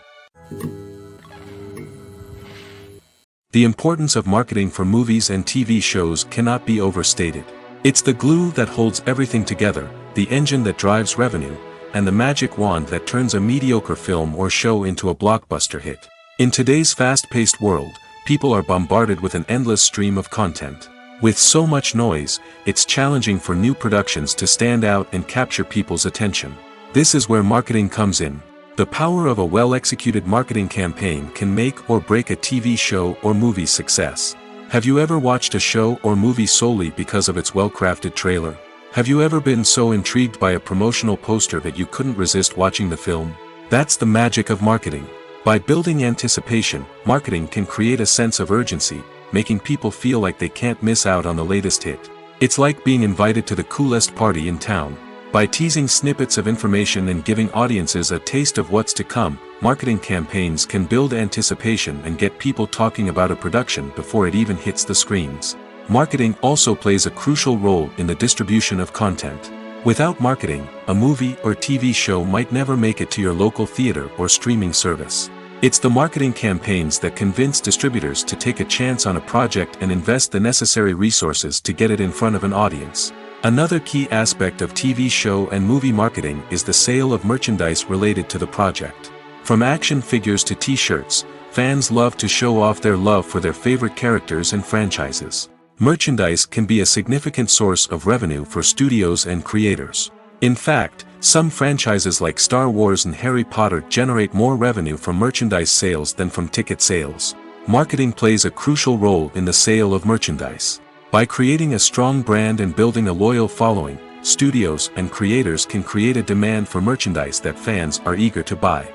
The importance of marketing for movies and TV shows cannot be overstated. It's the glue that holds everything together, the engine that drives revenue, and the magic wand that turns a mediocre film or show into a blockbuster hit. In today's fast-paced world, people are bombarded with an endless stream of content. With so much noise, it's challenging for new productions to stand out and capture people's attention. This is where marketing comes in. The power of a well-executed marketing campaign can make or break a TV show or movie's success. Have you ever watched a show or movie solely because of its well-crafted trailer? Have you ever been so intrigued by a promotional poster that you couldn't resist watching the film? That's the magic of marketing. By building anticipation, marketing can create a sense of urgency, making people feel like they can't miss out on the latest hit. It's like being invited to the coolest party in town. By teasing snippets of information and giving audiences a taste of what's to come, marketing campaigns can build anticipation and get people talking about a production before it even hits the screens. Marketing also plays a crucial role in the distribution of content. Without marketing, a movie or TV show might never make it to your local theater or streaming service. It's the marketing campaigns that convince distributors to take a chance on a project and invest the necessary resources to get it in front of an audience. Another key aspect of TV show and movie marketing is the sale of merchandise related to the project. From action figures to t-shirts, fans love to show off their love for their favorite characters and franchises. Merchandise can be a significant source of revenue for studios and creators. In fact, some franchises like Star Wars and Harry Potter generate more revenue from merchandise sales than from ticket sales. Marketing plays a crucial role in the sale of merchandise. By creating a strong brand and building a loyal following, studios and creators can create a demand for merchandise that fans are eager to buy.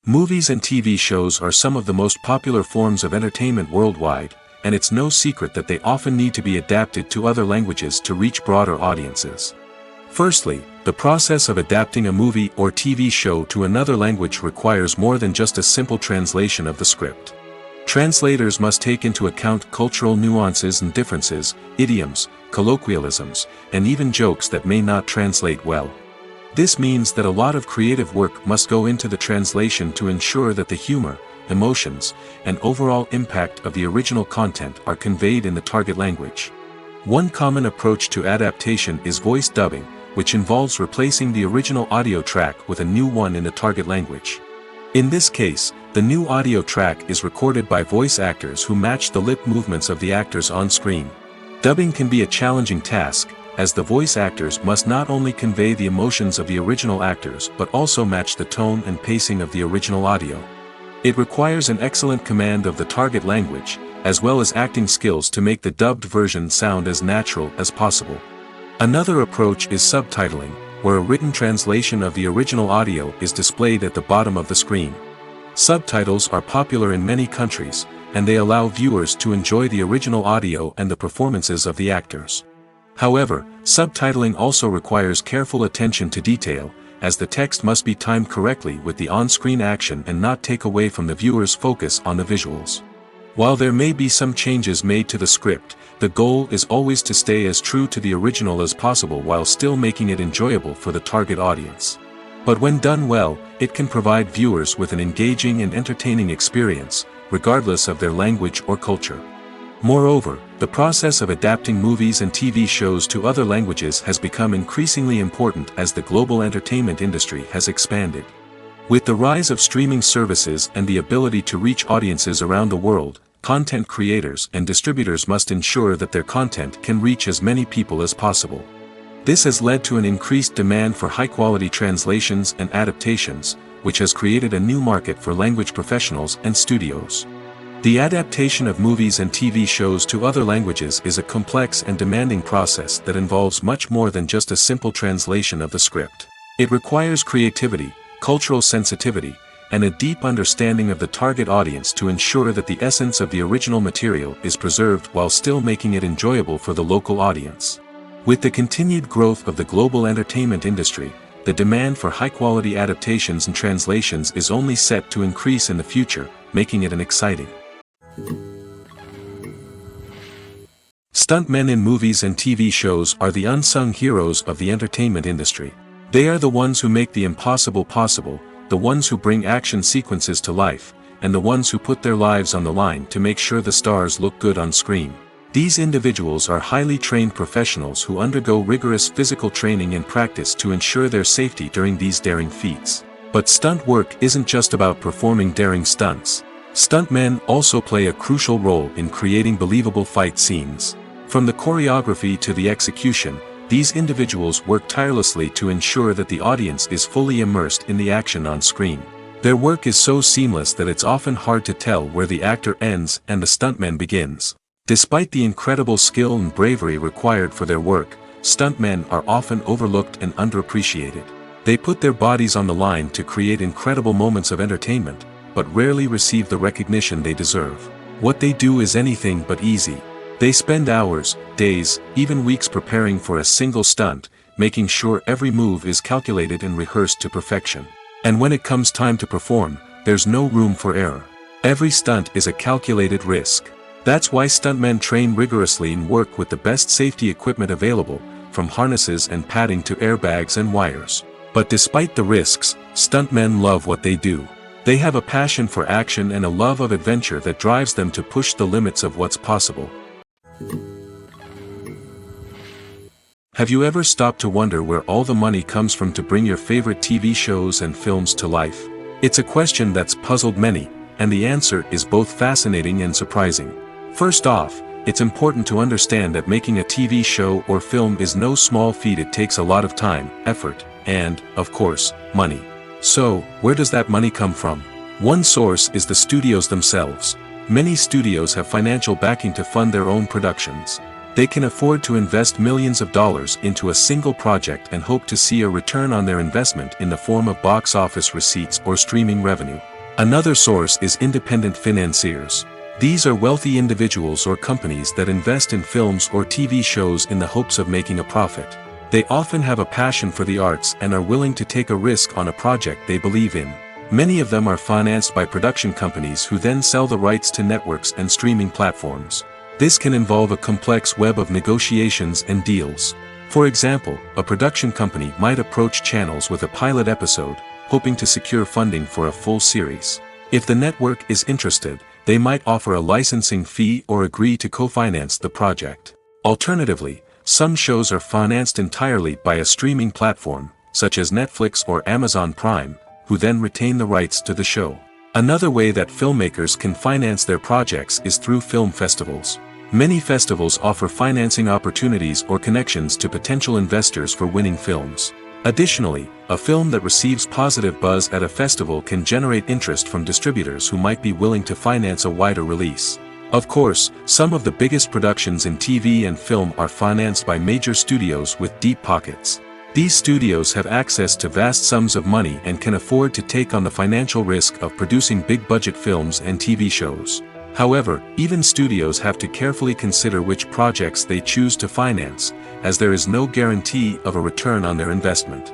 Movies and TV shows are some of the most popular forms of entertainment worldwide, and it's no secret that they often need to be adapted to other languages to reach broader audiences. Firstly, the process of adapting a movie or TV show to another language requires more than just a simple translation of the script. Translators must take into account cultural nuances and differences, idioms, colloquialisms, and even jokes that may not translate well. This means that a lot of creative work must go into the translation to ensure that the humor, emotions, and overall impact of the original content are conveyed in the target language. One common approach to adaptation is voice dubbing, which involves replacing the original audio track with a new one in the target language. In this case, the new audio track is recorded by voice actors who match the lip movements of the actors on screen. Dubbing can be a challenging task, as the voice actors must not only convey the emotions of the original actors but also match the tone and pacing of the original audio. It requires an excellent command of the target language, as well as acting skills to make the dubbed version sound as natural as possible. Another approach is subtitling, where a written translation of the original audio is displayed at the bottom of the screen. Subtitles are popular in many countries, and they allow viewers to enjoy the original audio and the performances of the actors. However, subtitling also requires careful attention to detail, as the text must be timed correctly with the on-screen action and not take away from the viewer's focus on the visuals. While there may be some changes made to the script, the goal is always to stay as true to the original as possible while still making it enjoyable for the target audience. But when done well, it can provide viewers with an engaging and entertaining experience, regardless of their language or culture. Moreover, the process of adapting movies and TV shows to other languages has become increasingly important as the global entertainment industry has expanded. With the rise of streaming services and the ability to reach audiences around the world, content creators and distributors must ensure that their content can reach as many people as possible. This has led to an increased demand for high-quality translations and adaptations, which has created a new market for language professionals and studios. The adaptation of movies and TV shows to other languages is a complex and demanding process that involves much more than just a simple translation of the script. It requires creativity, cultural sensitivity, and a deep understanding of the target audience to ensure that the essence of the original material is preserved while still making it enjoyable for the local audience. With the continued growth of the global entertainment industry, the demand for high-quality adaptations and translations is only set to increase in the future, making it an exciting. Stuntmen in movies and TV shows are the unsung heroes of the entertainment industry. They are the ones who make the impossible possible, the ones who bring action sequences to life, and the ones who put their lives on the line to make sure the stars look good on screen. These individuals are highly trained professionals who undergo rigorous physical training and practice to ensure their safety during these daring feats. But stunt work isn't just about performing daring stunts. Stuntmen also play a crucial role in creating believable fight scenes. From the choreography to the execution, these individuals work tirelessly to ensure that the audience is fully immersed in the action on screen. Their work is so seamless that it's often hard to tell where the actor ends and the stuntman begins. Despite the incredible skill and bravery required for their work, stuntmen are often overlooked and underappreciated. They put their bodies on the line to create incredible moments of entertainment, but rarely receive the recognition they deserve. What they do is anything but easy. They spend hours, days, even weeks preparing for a single stunt, making sure every move is calculated and rehearsed to perfection. And when it comes time to perform, there's no room for error. Every stunt is a calculated risk. That's why stuntmen train rigorously and work with the best safety equipment available, from harnesses and padding to airbags and wires. But despite the risks, stuntmen love what they do. They have a passion for action and a love of adventure that drives them to push the limits of what's possible. Have you ever stopped to wonder where all the money comes from to bring your favorite TV shows and films to life? It's a question that's puzzled many, and the answer is both fascinating and surprising. First off, it's important to understand that making a TV show or film is no small feat. It takes a lot of time, effort, and, of course, money. So, where does that money come from? One source is the studios themselves. Many studios have financial backing to fund their own productions. They can afford to invest millions of dollars into a single project and hope to see a return on their investment in the form of box office receipts or streaming revenue. Another source is independent financiers. These are wealthy individuals or companies that invest in films or TV shows in the hopes of making a profit. They often have a passion for the arts and are willing to take a risk on a project they believe in. Many of them are financed by production companies who then sell the rights to networks and streaming platforms. This can involve a complex web of negotiations and deals. For example, a production company might approach channels with a pilot episode, hoping to secure funding for a full series. If the network is interested, they might offer a licensing fee or agree to co-finance the project. Alternatively, some shows are financed entirely by a streaming platform, such as Netflix or Amazon Prime, who then retain the rights to the show. Another way that filmmakers can finance their projects is through film festivals. Many festivals offer financing opportunities or connections to potential investors for winning films. Additionally, a film that receives positive buzz at a festival can generate interest from distributors who might be willing to finance a wider release. Of course, some of the biggest productions in TV and film are financed by major studios with deep pockets. These studios have access to vast sums of money and can afford to take on the financial risk of producing big-budget films and TV shows. However, even studios have to carefully consider which projects they choose to finance, as there is no guarantee of a return on their investment.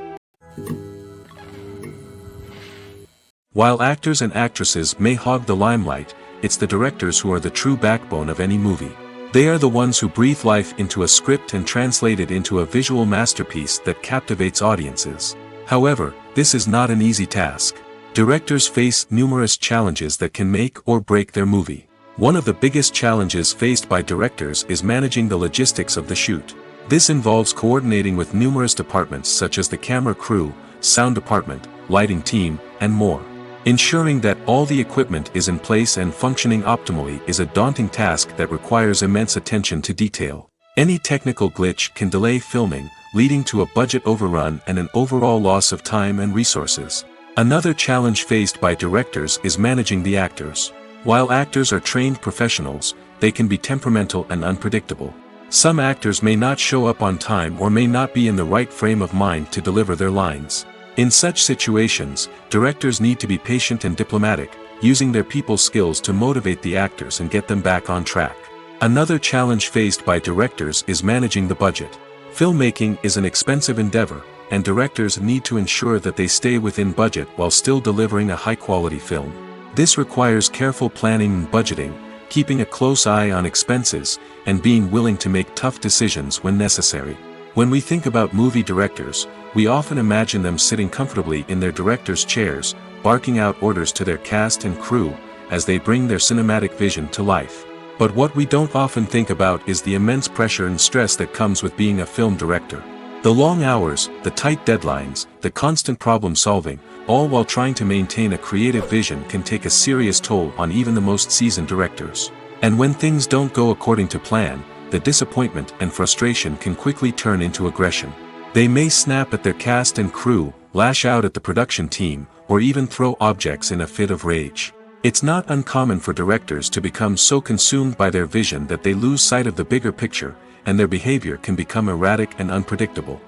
While actors and actresses may hog the limelight, it's the directors who are the true backbone of any movie. They are the ones who breathe life into a script and translate it into a visual masterpiece that captivates audiences. However, this is not an easy task. Directors face numerous challenges that can make or break their movie. One of the biggest challenges faced by directors is managing the logistics of the shoot. This involves coordinating with numerous departments such as the camera crew, sound department, lighting team, and more. Ensuring that all the equipment is in place and functioning optimally is a daunting task that requires immense attention to detail. Any technical glitch can delay filming, leading to a budget overrun and an overall loss of time and resources. Another challenge faced by directors is managing the actors. While actors are trained professionals, they can be temperamental and unpredictable. Some actors may not show up on time or may not be in the right frame of mind to deliver their lines. In such situations, directors need to be patient and diplomatic, using their people skills to motivate the actors and get them back on track. Another challenge faced by directors is managing the budget. Filmmaking is an expensive endeavor, and directors need to ensure that they stay within budget while still delivering a high-quality film. This requires careful planning and budgeting, keeping a close eye on expenses, and being willing to make tough decisions when necessary. When we think about movie directors, we often imagine them sitting comfortably in their director's chairs, barking out orders to their cast and crew, as they bring their cinematic vision to life. But what we don't often think about is the immense pressure and stress that comes with being a film director. The long hours, the tight deadlines, the constant problem solving, all while trying to maintain a creative vision can take a serious toll on even the most seasoned directors. And when things don't go according to plan, the disappointment and frustration can quickly turn into aggression. They may snap at their cast and crew, lash out at the production team, or even throw objects in a fit of rage. It's not uncommon for directors to become so consumed by their vision that they lose sight of the bigger picture, and their behavior can become erratic and unpredictable.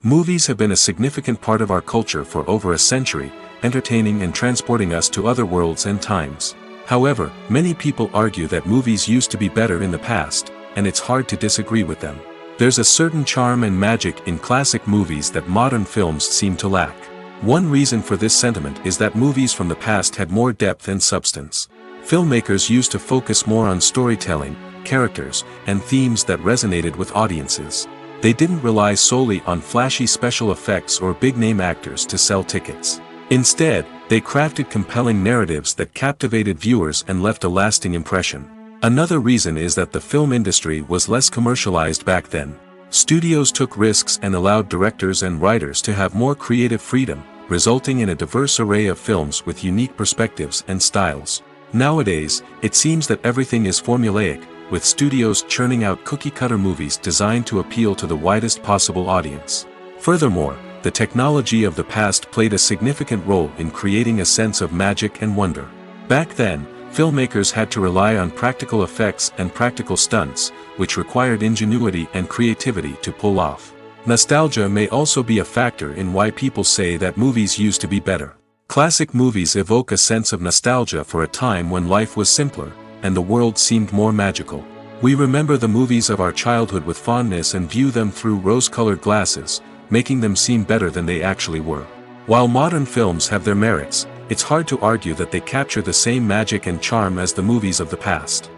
Movies have been a significant part of our culture for over a century, entertaining and transporting us to other worlds and times. However, many people argue that movies used to be better in the past, and it's hard to disagree with them. There's a certain charm and magic in classic movies that modern films seem to lack. One reason for this sentiment is that movies from the past had more depth and substance. Filmmakers used to focus more on storytelling, characters, and themes that resonated with audiences. They didn't rely solely on flashy special effects or big-name actors to sell tickets. Instead, they crafted compelling narratives that captivated viewers and left a lasting impression. Another reason is that the film industry was less commercialized back then. Studios took risks and allowed directors and writers to have more creative freedom, resulting in a diverse array of films with unique perspectives and styles. Nowadays, it seems that everything is formulaic, with studios churning out cookie-cutter movies designed to appeal to the widest possible audience. Furthermore, the technology of the past played a significant role in creating a sense of magic and wonder. Back then, filmmakers had to rely on practical effects and practical stunts, which required ingenuity and creativity to pull off. Nostalgia may also be a factor in why people say that movies used to be better. Classic movies evoke a sense of nostalgia for a time when life was simpler, and the world seemed more magical. We remember the movies of our childhood with fondness and view them through rose-colored glasses, making them seem better than they actually were. While modern films have their merits, it's hard to argue that they capture the same magic and charm as the movies of the past.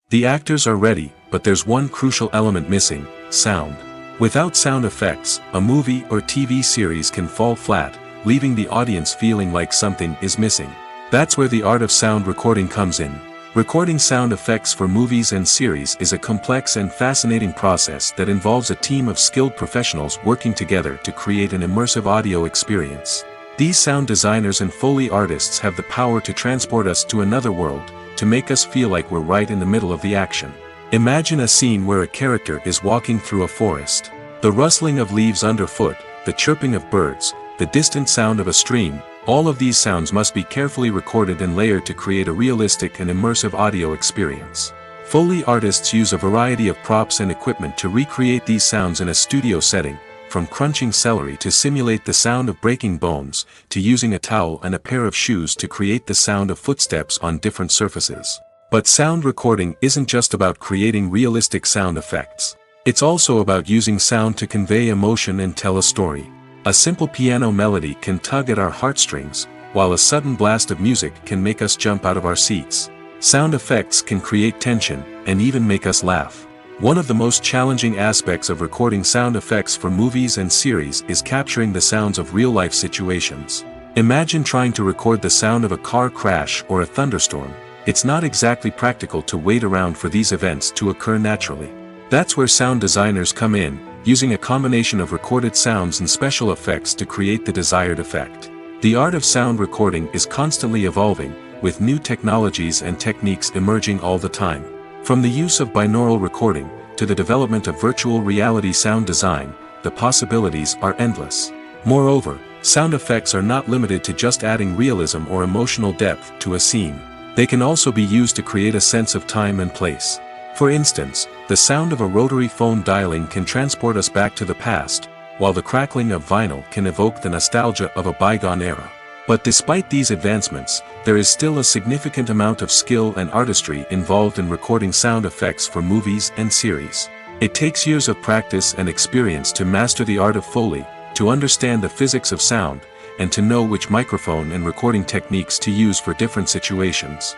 The actors are ready, but there's one crucial element missing: sound. Without sound effects, a movie or TV series can fall flat, leaving the audience feeling like something is missing. That's where the art of sound recording comes in. Recording sound effects for movies and series is a complex and fascinating process that involves a team of skilled professionals working together to create an immersive audio experience. These sound designers and Foley artists have the power to transport us to another world, to make us feel like we're right in the middle of the action. Imagine a scene where a character is walking through a forest. The rustling of leaves underfoot, the chirping of birds, the distant sound of a stream, all of these sounds must be carefully recorded and layered to create a realistic and immersive audio experience. Foley artists use a variety of props and equipment to recreate these sounds in a studio setting, from crunching celery to simulate the sound of breaking bones, to using a towel and a pair of shoes to create the sound of footsteps on different surfaces. But sound recording isn't just about creating realistic sound effects. It's also about using sound to convey emotion and tell a story. A simple piano melody can tug at our heartstrings, while a sudden blast of music can make us jump out of our seats. Sound effects can create tension, and even make us laugh. One of the most challenging aspects of recording sound effects for movies and series is capturing the sounds of real-life situations. Imagine trying to record the sound of a car crash or a thunderstorm. It's not exactly practical to wait around for these events to occur naturally. That's where sound designers come in, using a combination of recorded sounds and special effects to create the desired effect. The art of sound recording is constantly evolving, with new technologies and techniques emerging all the time. From the use of binaural recording, to the development of virtual reality sound design, the possibilities are endless. Moreover, sound effects are not limited to just adding realism or emotional depth to a scene. They can also be used to create a sense of time and place. For instance, the sound of a rotary phone dialing can transport us back to the past, while the crackling of vinyl can evoke the nostalgia of a bygone era. But despite these advancements, there is still a significant amount of skill and artistry involved in recording sound effects for movies and series. It takes years of practice and experience to master the art of Foley, to understand the physics of sound, and to know which microphone and recording techniques to use for different situations.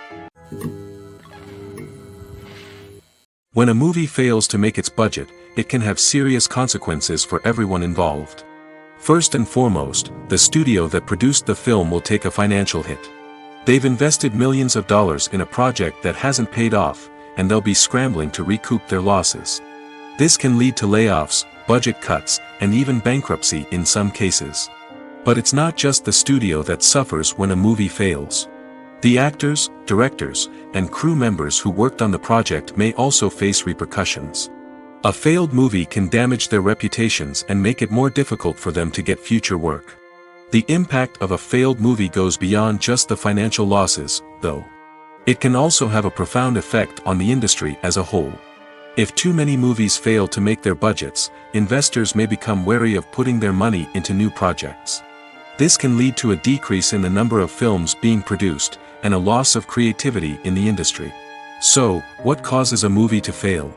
When a movie fails to make its budget, it can have serious consequences for everyone involved. First and foremost, the studio that produced the film will take a financial hit. They've invested millions of dollars in a project that hasn't paid off, and they'll be scrambling to recoup their losses. This can lead to layoffs, budget cuts, and even bankruptcy in some cases. But it's not just the studio that suffers when a movie fails. The actors, directors, and crew members who worked on the project may also face repercussions. A failed movie can damage their reputations and make it more difficult for them to get future work. The impact of a failed movie goes beyond just the financial losses, though. It can also have a profound effect on the industry as a whole. If too many movies fail to make their budgets, investors may become wary of putting their money into new projects. This can lead to a decrease in the number of films being produced, and a loss of creativity in the industry. So, what causes a movie to fail?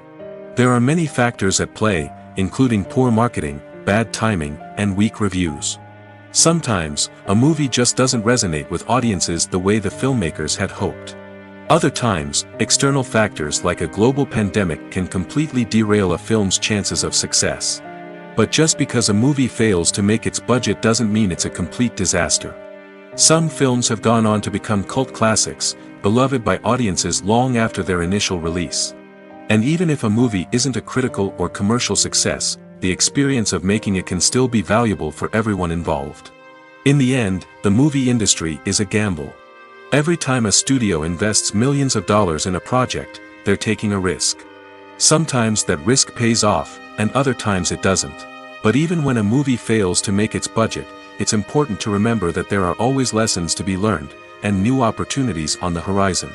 There are many factors at play, including poor marketing, bad timing, and weak reviews. Sometimes, a movie just doesn't resonate with audiences the way the filmmakers had hoped. Other times, external factors like a global pandemic can completely derail a film's chances of success. But just because a movie fails to make its budget doesn't mean it's a complete disaster. Some films have gone on to become cult classics, beloved by audiences long after their initial release. And even if a movie isn't a critical or commercial success, the experience of making it can still be valuable for everyone involved. In the end, the movie industry is a gamble. Every time a studio invests millions of dollars in a project, they're taking a risk. Sometimes that risk pays off, and other times it doesn't. But even when a movie fails to make its budget, it's important to remember that there are always lessons to be learned, and new opportunities on the horizon.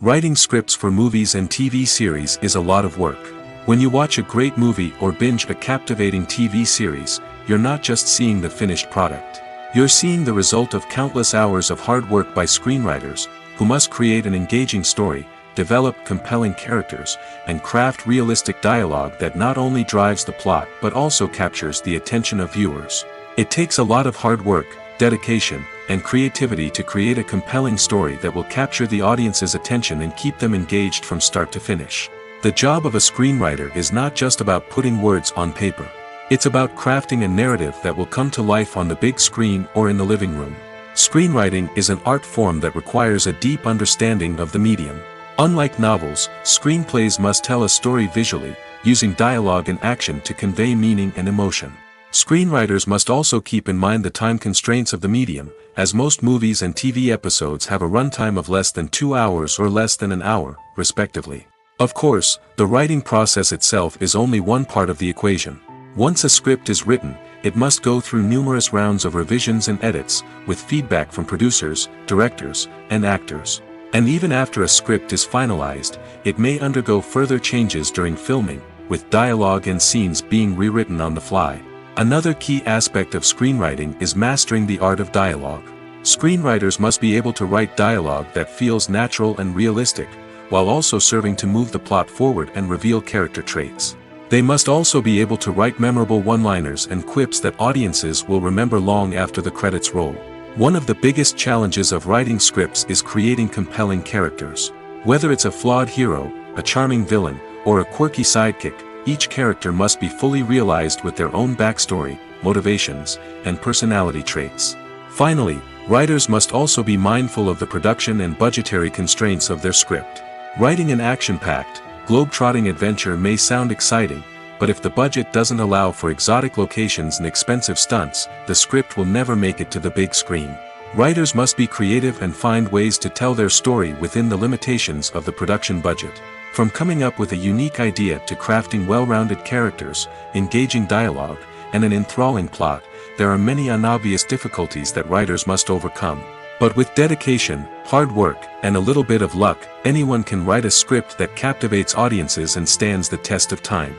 Writing scripts for movies and TV series is a lot of work. When you watch a great movie or binge a captivating TV series, you're not just seeing the finished product. You're seeing the result of countless hours of hard work by screenwriters, who must create an engaging story, develop compelling characters, and craft realistic dialogue that not only drives the plot but also captures the attention of viewers. It takes a lot of hard work, dedication, and creativity to create a compelling story that will capture the audience's attention and keep them engaged from start to finish. The job of a screenwriter is not just about putting words on paper. It's about crafting a narrative that will come to life on the big screen or in the living room. Screenwriting is an art form that requires a deep understanding of the medium. Unlike novels, screenplays must tell a story visually, using dialogue and action to convey meaning and emotion. Screenwriters must also keep in mind the time constraints of the medium, as most movies and TV episodes have a runtime of less than 2 hours or less than an hour, respectively. Of course, the writing process itself is only one part of the equation. Once a script is written, it must go through numerous rounds of revisions and edits, with feedback from producers, directors, and actors. And even after a script is finalized, it may undergo further changes during filming, with dialogue and scenes being rewritten on the fly. Another key aspect of screenwriting is mastering the art of dialogue. Screenwriters must be able to write dialogue that feels natural and realistic, while also serving to move the plot forward and reveal character traits. They must also be able to write memorable one-liners and quips that audiences will remember long after the credits roll. One of the biggest challenges of writing scripts is creating compelling characters. Whether it's a flawed hero, a charming villain, or a quirky sidekick, each character must be fully realized with their own backstory, motivations, and personality traits. Finally, writers must also be mindful of the production and budgetary constraints of their script. Writing an action-packed, globe-trotting adventure may sound exciting, but if the budget doesn't allow for exotic locations and expensive stunts, the script will never make it to the big screen. Writers must be creative and find ways to tell their story within the limitations of the production budget. From coming up with a unique idea to crafting well-rounded characters, engaging dialogue, and an enthralling plot, there are many unobvious difficulties that writers must overcome. But with dedication, hard work, and a little bit of luck, anyone can write a script that captivates audiences and stands the test of time.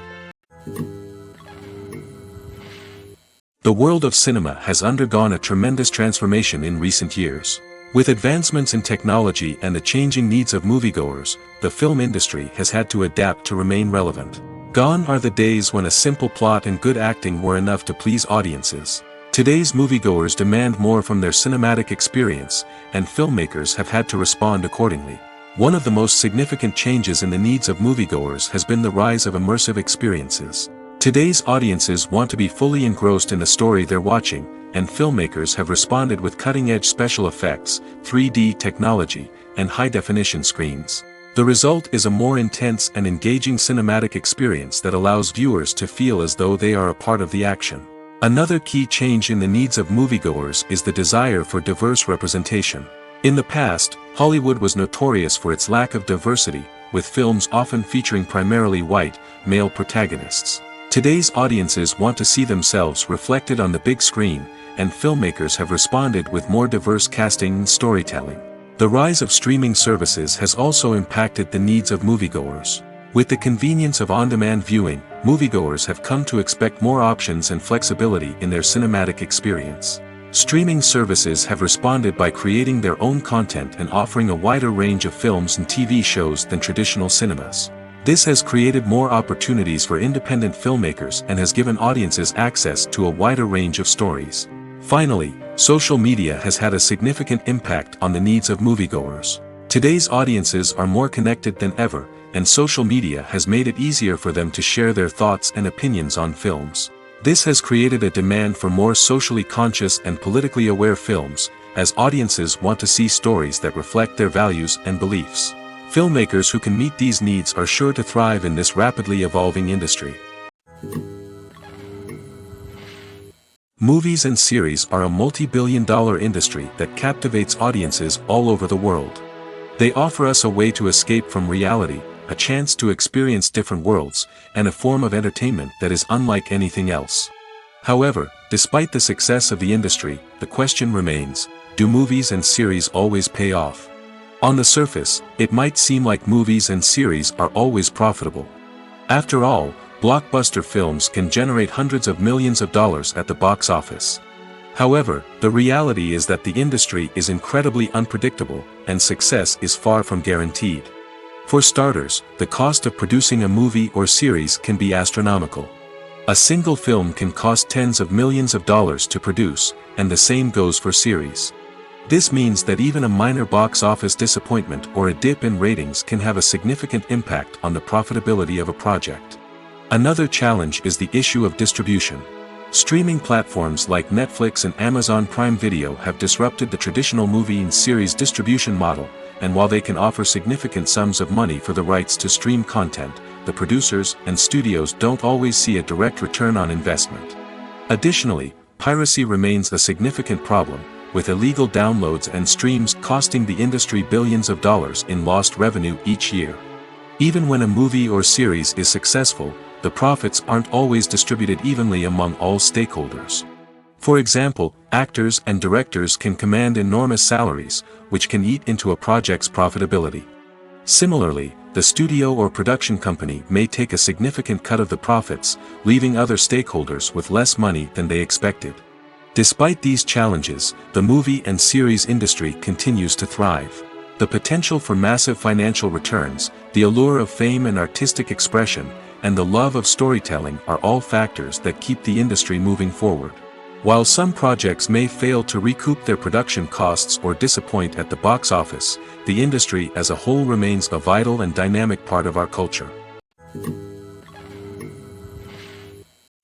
The world of cinema has undergone a tremendous transformation in recent years. With advancements in technology and the changing needs of moviegoers, the film industry has had to adapt to remain relevant. Gone are the days when a simple plot and good acting were enough to please audiences. Today's moviegoers demand more from their cinematic experience, and filmmakers have had to respond accordingly. One of the most significant changes in the needs of moviegoers has been the rise of immersive experiences. Today's audiences want to be fully engrossed in the story they're watching, and filmmakers have responded with cutting-edge special effects, 3D technology, and high-definition screens. The result is a more intense and engaging cinematic experience that allows viewers to feel as though they are a part of the action. Another key change in the needs of moviegoers is the desire for diverse representation. In the past, Hollywood was notorious for its lack of diversity, with films often featuring primarily white, male protagonists. Today's audiences want to see themselves reflected on the big screen, and filmmakers have responded with more diverse casting and storytelling. The rise of streaming services has also impacted the needs of moviegoers. With the convenience of on-demand viewing, moviegoers have come to expect more options and flexibility in their cinematic experience. Streaming services have responded by creating their own content and offering a wider range of films and TV shows than traditional cinemas. This has created more opportunities for independent filmmakers and has given audiences access to a wider range of stories. Finally, social media has had a significant impact on the needs of moviegoers. Today's audiences are more connected than ever, and social media has made it easier for them to share their thoughts and opinions on films. This has created a demand for more socially conscious and politically aware films, as audiences want to see stories that reflect their values and beliefs. Filmmakers who can meet these needs are sure to thrive in this rapidly evolving industry. Movies and series are a multi-billion-dollar industry that captivates audiences all over the world. They offer us a way to escape from reality, a chance to experience different worlds, and a form of entertainment that is unlike anything else. However, despite the success of the industry, the question remains, do movies and series always pay off? On the surface, it might seem like movies and series are always profitable. After all, blockbuster films can generate hundreds of millions of dollars at the box office. However, the reality is that the industry is incredibly unpredictable, and success is far from guaranteed. For starters, the cost of producing a movie or series can be astronomical. A single film can cost tens of millions of dollars to produce, and the same goes for series. This means that even a minor box office disappointment or a dip in ratings can have a significant impact on the profitability of a project. Another challenge is the issue of distribution. Streaming platforms like Netflix and Amazon Prime Video have disrupted the traditional movie and series distribution model, and while they can offer significant sums of money for the rights to stream content, the producers and studios don't always see a direct return on investment. Additionally, piracy remains a significant problem, with illegal downloads and streams costing the industry billions of dollars in lost revenue each year. Even when a movie or series is successful, the profits aren't always distributed evenly among all stakeholders. For example, actors and directors can command enormous salaries, which can eat into a project's profitability. Similarly, the studio or production company may take a significant cut of the profits, leaving other stakeholders with less money than they expected. Despite these challenges, the movie and series industry continues to thrive. The potential for massive financial returns, the allure of fame and artistic expression, and the love of storytelling are all factors that keep the industry moving forward. While some projects may fail to recoup their production costs or disappoint at the box office, the industry as a whole remains a vital and dynamic part of our culture.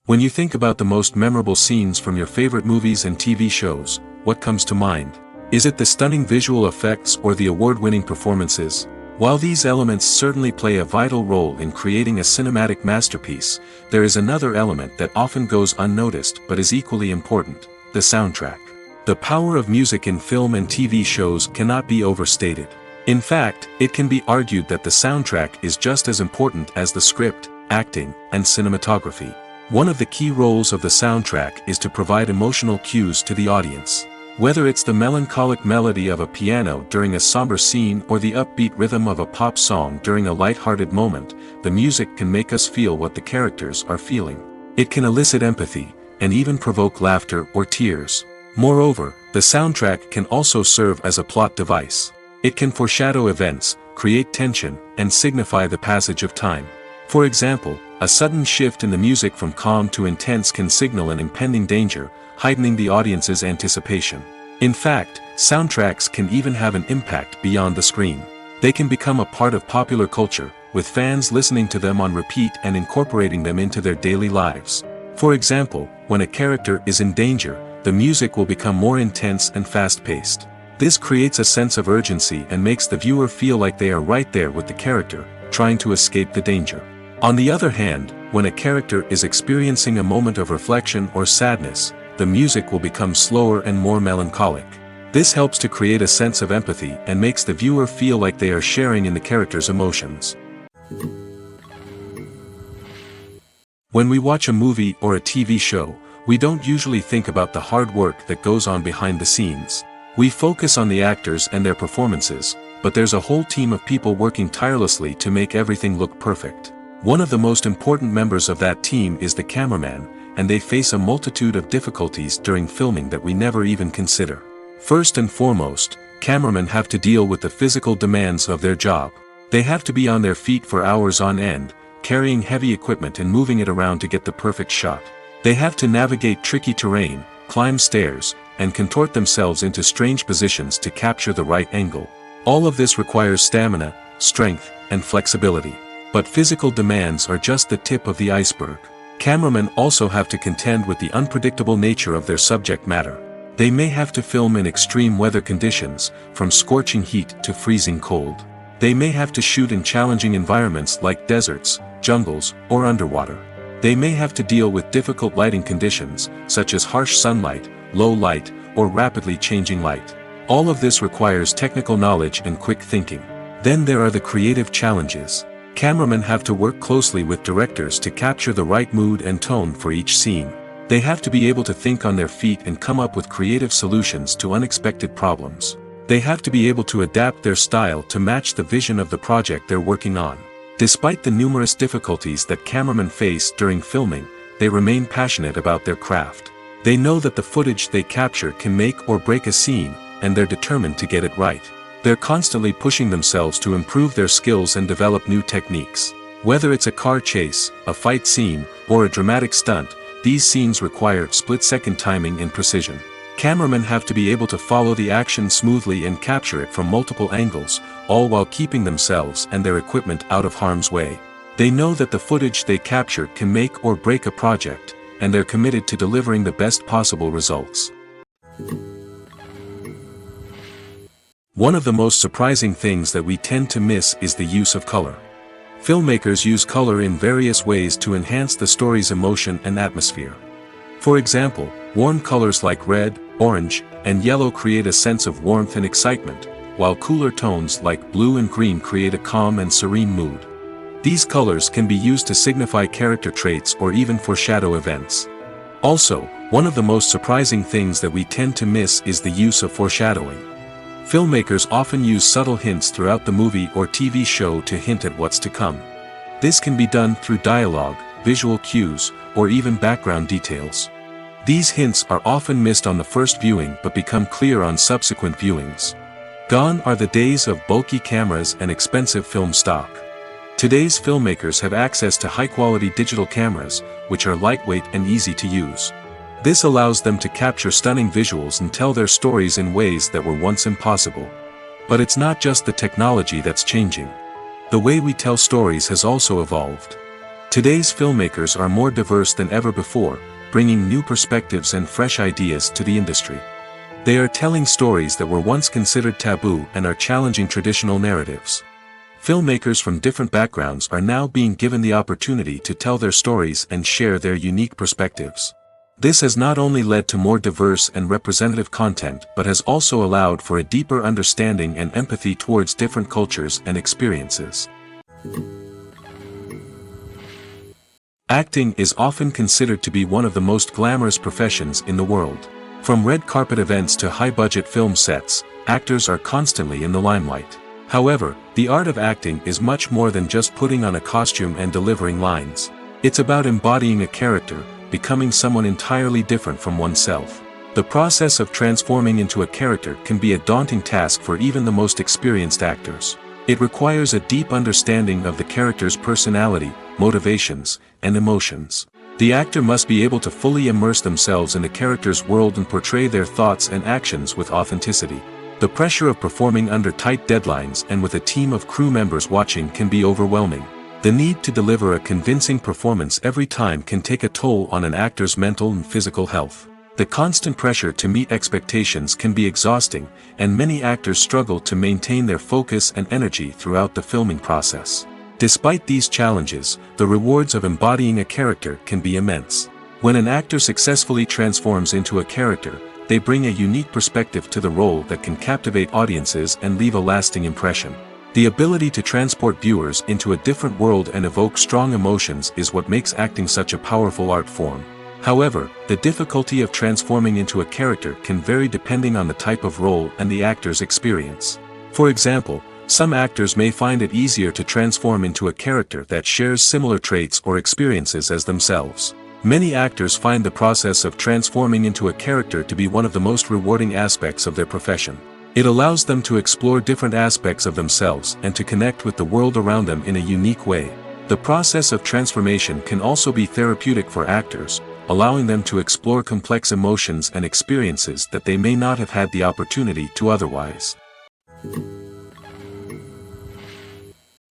When you think about the most memorable scenes from your favorite movies and TV shows, what comes to mind? Is it the stunning visual effects or the award-winning performances? While these elements certainly play a vital role in creating a cinematic masterpiece, there is another element that often goes unnoticed but is equally important: the soundtrack. The power of music in film and TV shows cannot be overstated. In fact, it can be argued that the soundtrack is just as important as the script, acting, and cinematography. One of the key roles of the soundtrack is to provide emotional cues to the audience. Whether it's the melancholic melody of a piano during a somber scene or the upbeat rhythm of a pop song during a light-hearted moment, the music can make us feel what the characters are feeling. It can elicit empathy, and even provoke laughter or tears. Moreover, the soundtrack can also serve as a plot device. It can foreshadow events, create tension, and signify the passage of time. For example, a sudden shift in the music from calm to intense can signal an impending danger, heightening the audience's anticipation. In fact, soundtracks can even have an impact beyond the screen. They can become a part of popular culture, with fans listening to them on repeat and incorporating them into their daily lives. For example, when a character is in danger, the music will become more intense and fast-paced. This creates a sense of urgency and makes the viewer feel like they are right there with the character, trying to escape the danger. On the other hand, when a character is experiencing a moment of reflection or sadness, the music will become slower and more melancholic. This helps to create a sense of empathy and makes the viewer feel like they are sharing in the character's emotions. When we watch a movie or a TV show, we don't usually think about the hard work that goes on behind the scenes. We focus on the actors and their performances, but there's a whole team of people working tirelessly to make everything look perfect. One of the most important members of that team is the cameraman, and they face a multitude of difficulties during filming that we never even consider. First and foremost, cameramen have to deal with the physical demands of their job. They have to be on their feet for hours on end, carrying heavy equipment and moving it around to get the perfect shot. They have to navigate tricky terrain, climb stairs, and contort themselves into strange positions to capture the right angle. All of this requires stamina, strength, and flexibility. But physical demands are just the tip of the iceberg. Cameramen also have to contend with the unpredictable nature of their subject matter. They may have to film in extreme weather conditions, from scorching heat to freezing cold. They may have to shoot in challenging environments like deserts, jungles, or underwater. They may have to deal with difficult lighting conditions, such as harsh sunlight, low light, or rapidly changing light. All of this requires technical knowledge and quick thinking. Then there are the creative challenges. Cameramen have to work closely with directors to capture the right mood and tone for each scene. They have to be able to think on their feet and come up with creative solutions to unexpected problems. They have to be able to adapt their style to match the vision of the project they're working on. Despite the numerous difficulties that cameramen face during filming, they remain passionate about their craft. They know that the footage they capture can make or break a scene, and they're determined to get it right. They're constantly pushing themselves to improve their skills and develop new techniques. Whether it's a car chase, a fight scene, or a dramatic stunt, these scenes require split-second timing and precision. Cameramen have to be able to follow the action smoothly and capture it from multiple angles, all while keeping themselves and their equipment out of harm's way. They know that the footage they capture can make or break a project, and they're committed to delivering the best possible results. One of the most surprising things that we tend to miss is the use of color. Filmmakers use color in various ways to enhance the story's emotion and atmosphere. For example, warm colors like red, orange, and yellow create a sense of warmth and excitement, while cooler tones like blue and green create a calm and serene mood. These colors can be used to signify character traits or even foreshadow events. Also, one of the most surprising things that we tend to miss is the use of foreshadowing. Filmmakers often use subtle hints throughout the movie or TV show to hint at what's to come. This can be done through dialogue, visual cues, or even background details. These hints are often missed on the first viewing but become clear on subsequent viewings. Gone are the days of bulky cameras and expensive film stock. Today's filmmakers have access to high-quality digital cameras, which are lightweight and easy to use. This allows them to capture stunning visuals and tell their stories in ways that were once impossible. But it's not just the technology that's changing. The way we tell stories has also evolved. Today's filmmakers are more diverse than ever before, bringing new perspectives and fresh ideas to the industry. They are telling stories that were once considered taboo and are challenging traditional narratives. Filmmakers from different backgrounds are now being given the opportunity to tell their stories and share their unique perspectives. This has not only led to more diverse and representative content but has also allowed for a deeper understanding and empathy towards different cultures and experiences. Acting is often considered to be one of the most glamorous professions in the world. From red carpet events to high-budget film sets, actors are constantly in the limelight. However, the art of acting is much more than just putting on a costume and delivering lines. It's about embodying a character, becoming someone entirely different from oneself. The process of transforming into a character can be a daunting task for even the most experienced actors. It requires a deep understanding of the character's personality, motivations, and emotions. The actor must be able to fully immerse themselves in the character's world and portray their thoughts and actions with authenticity. The pressure of performing under tight deadlines and with a team of crew members watching can be overwhelming. The need to deliver a convincing performance every time can take a toll on an actor's mental and physical health. The constant pressure to meet expectations can be exhausting, and many actors struggle to maintain their focus and energy throughout the filming process. Despite these challenges, the rewards of embodying a character can be immense. When an actor successfully transforms into a character, they bring a unique perspective to the role that can captivate audiences and leave a lasting impression. The ability to transport viewers into a different world and evoke strong emotions is what makes acting such a powerful art form. However, the difficulty of transforming into a character can vary depending on the type of role and the actor's experience. For example, some actors may find it easier to transform into a character that shares similar traits or experiences as themselves. Many actors find the process of transforming into a character to be one of the most rewarding aspects of their profession. It allows them to explore different aspects of themselves and to connect with the world around them in a unique way. The process of transformation can also be therapeutic for actors, allowing them to explore complex emotions and experiences that they may not have had the opportunity to otherwise.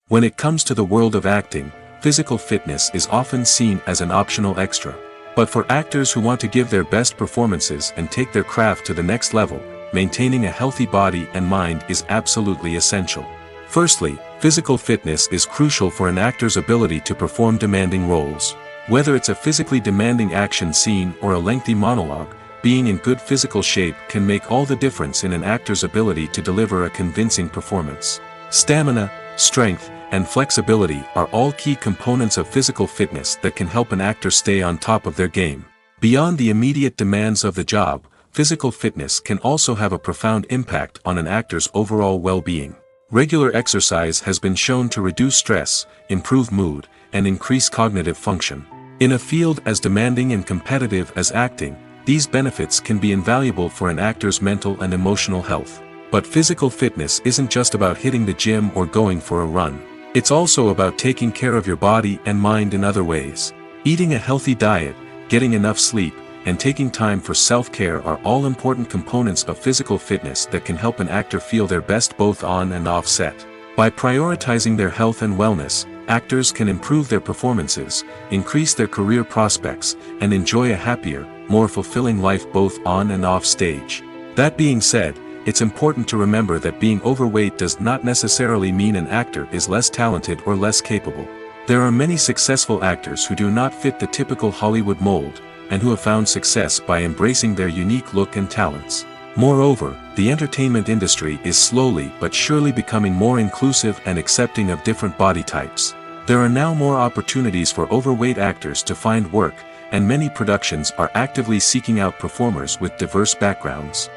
When it comes to the world of acting, physical fitness is often seen as an optional extra. But for actors who want to give their best performances and take their craft to the next level, maintaining a healthy body and mind is absolutely essential. Firstly, physical fitness is crucial for an actor's ability to perform demanding roles. Whether it's a physically demanding action scene or a lengthy monologue, being in good physical shape can make all the difference in an actor's ability to deliver a convincing performance. Stamina, strength, and flexibility are all key components of physical fitness that can help an actor stay on top of their game. Beyond the immediate demands of the job, physical fitness can also have a profound impact on an actor's overall well-being. Regular exercise has been shown to reduce stress, improve mood, and increase cognitive function. In a field as demanding and competitive as acting, these benefits can be invaluable for an actor's mental and emotional health. But physical fitness isn't just about hitting the gym or going for a run. It's also about taking care of your body and mind in other ways. Eating a healthy diet, getting enough sleep, and taking time for self-care are all important components of physical fitness that can help an actor feel their best both on and off set. By prioritizing their health and wellness, actors can improve their performances, increase their career prospects, and enjoy a happier, more fulfilling life both on and off stage. That being said, it's important to remember that being overweight does not necessarily mean an actor is less talented or less capable. There are many successful actors who do not fit the typical Hollywood mold, and who have found success by embracing their unique look and talents. Moreover, the entertainment industry is slowly but surely becoming more inclusive and accepting of different body types. There are now more opportunities for overweight actors to find work, and many productions are actively seeking out performers with diverse backgrounds.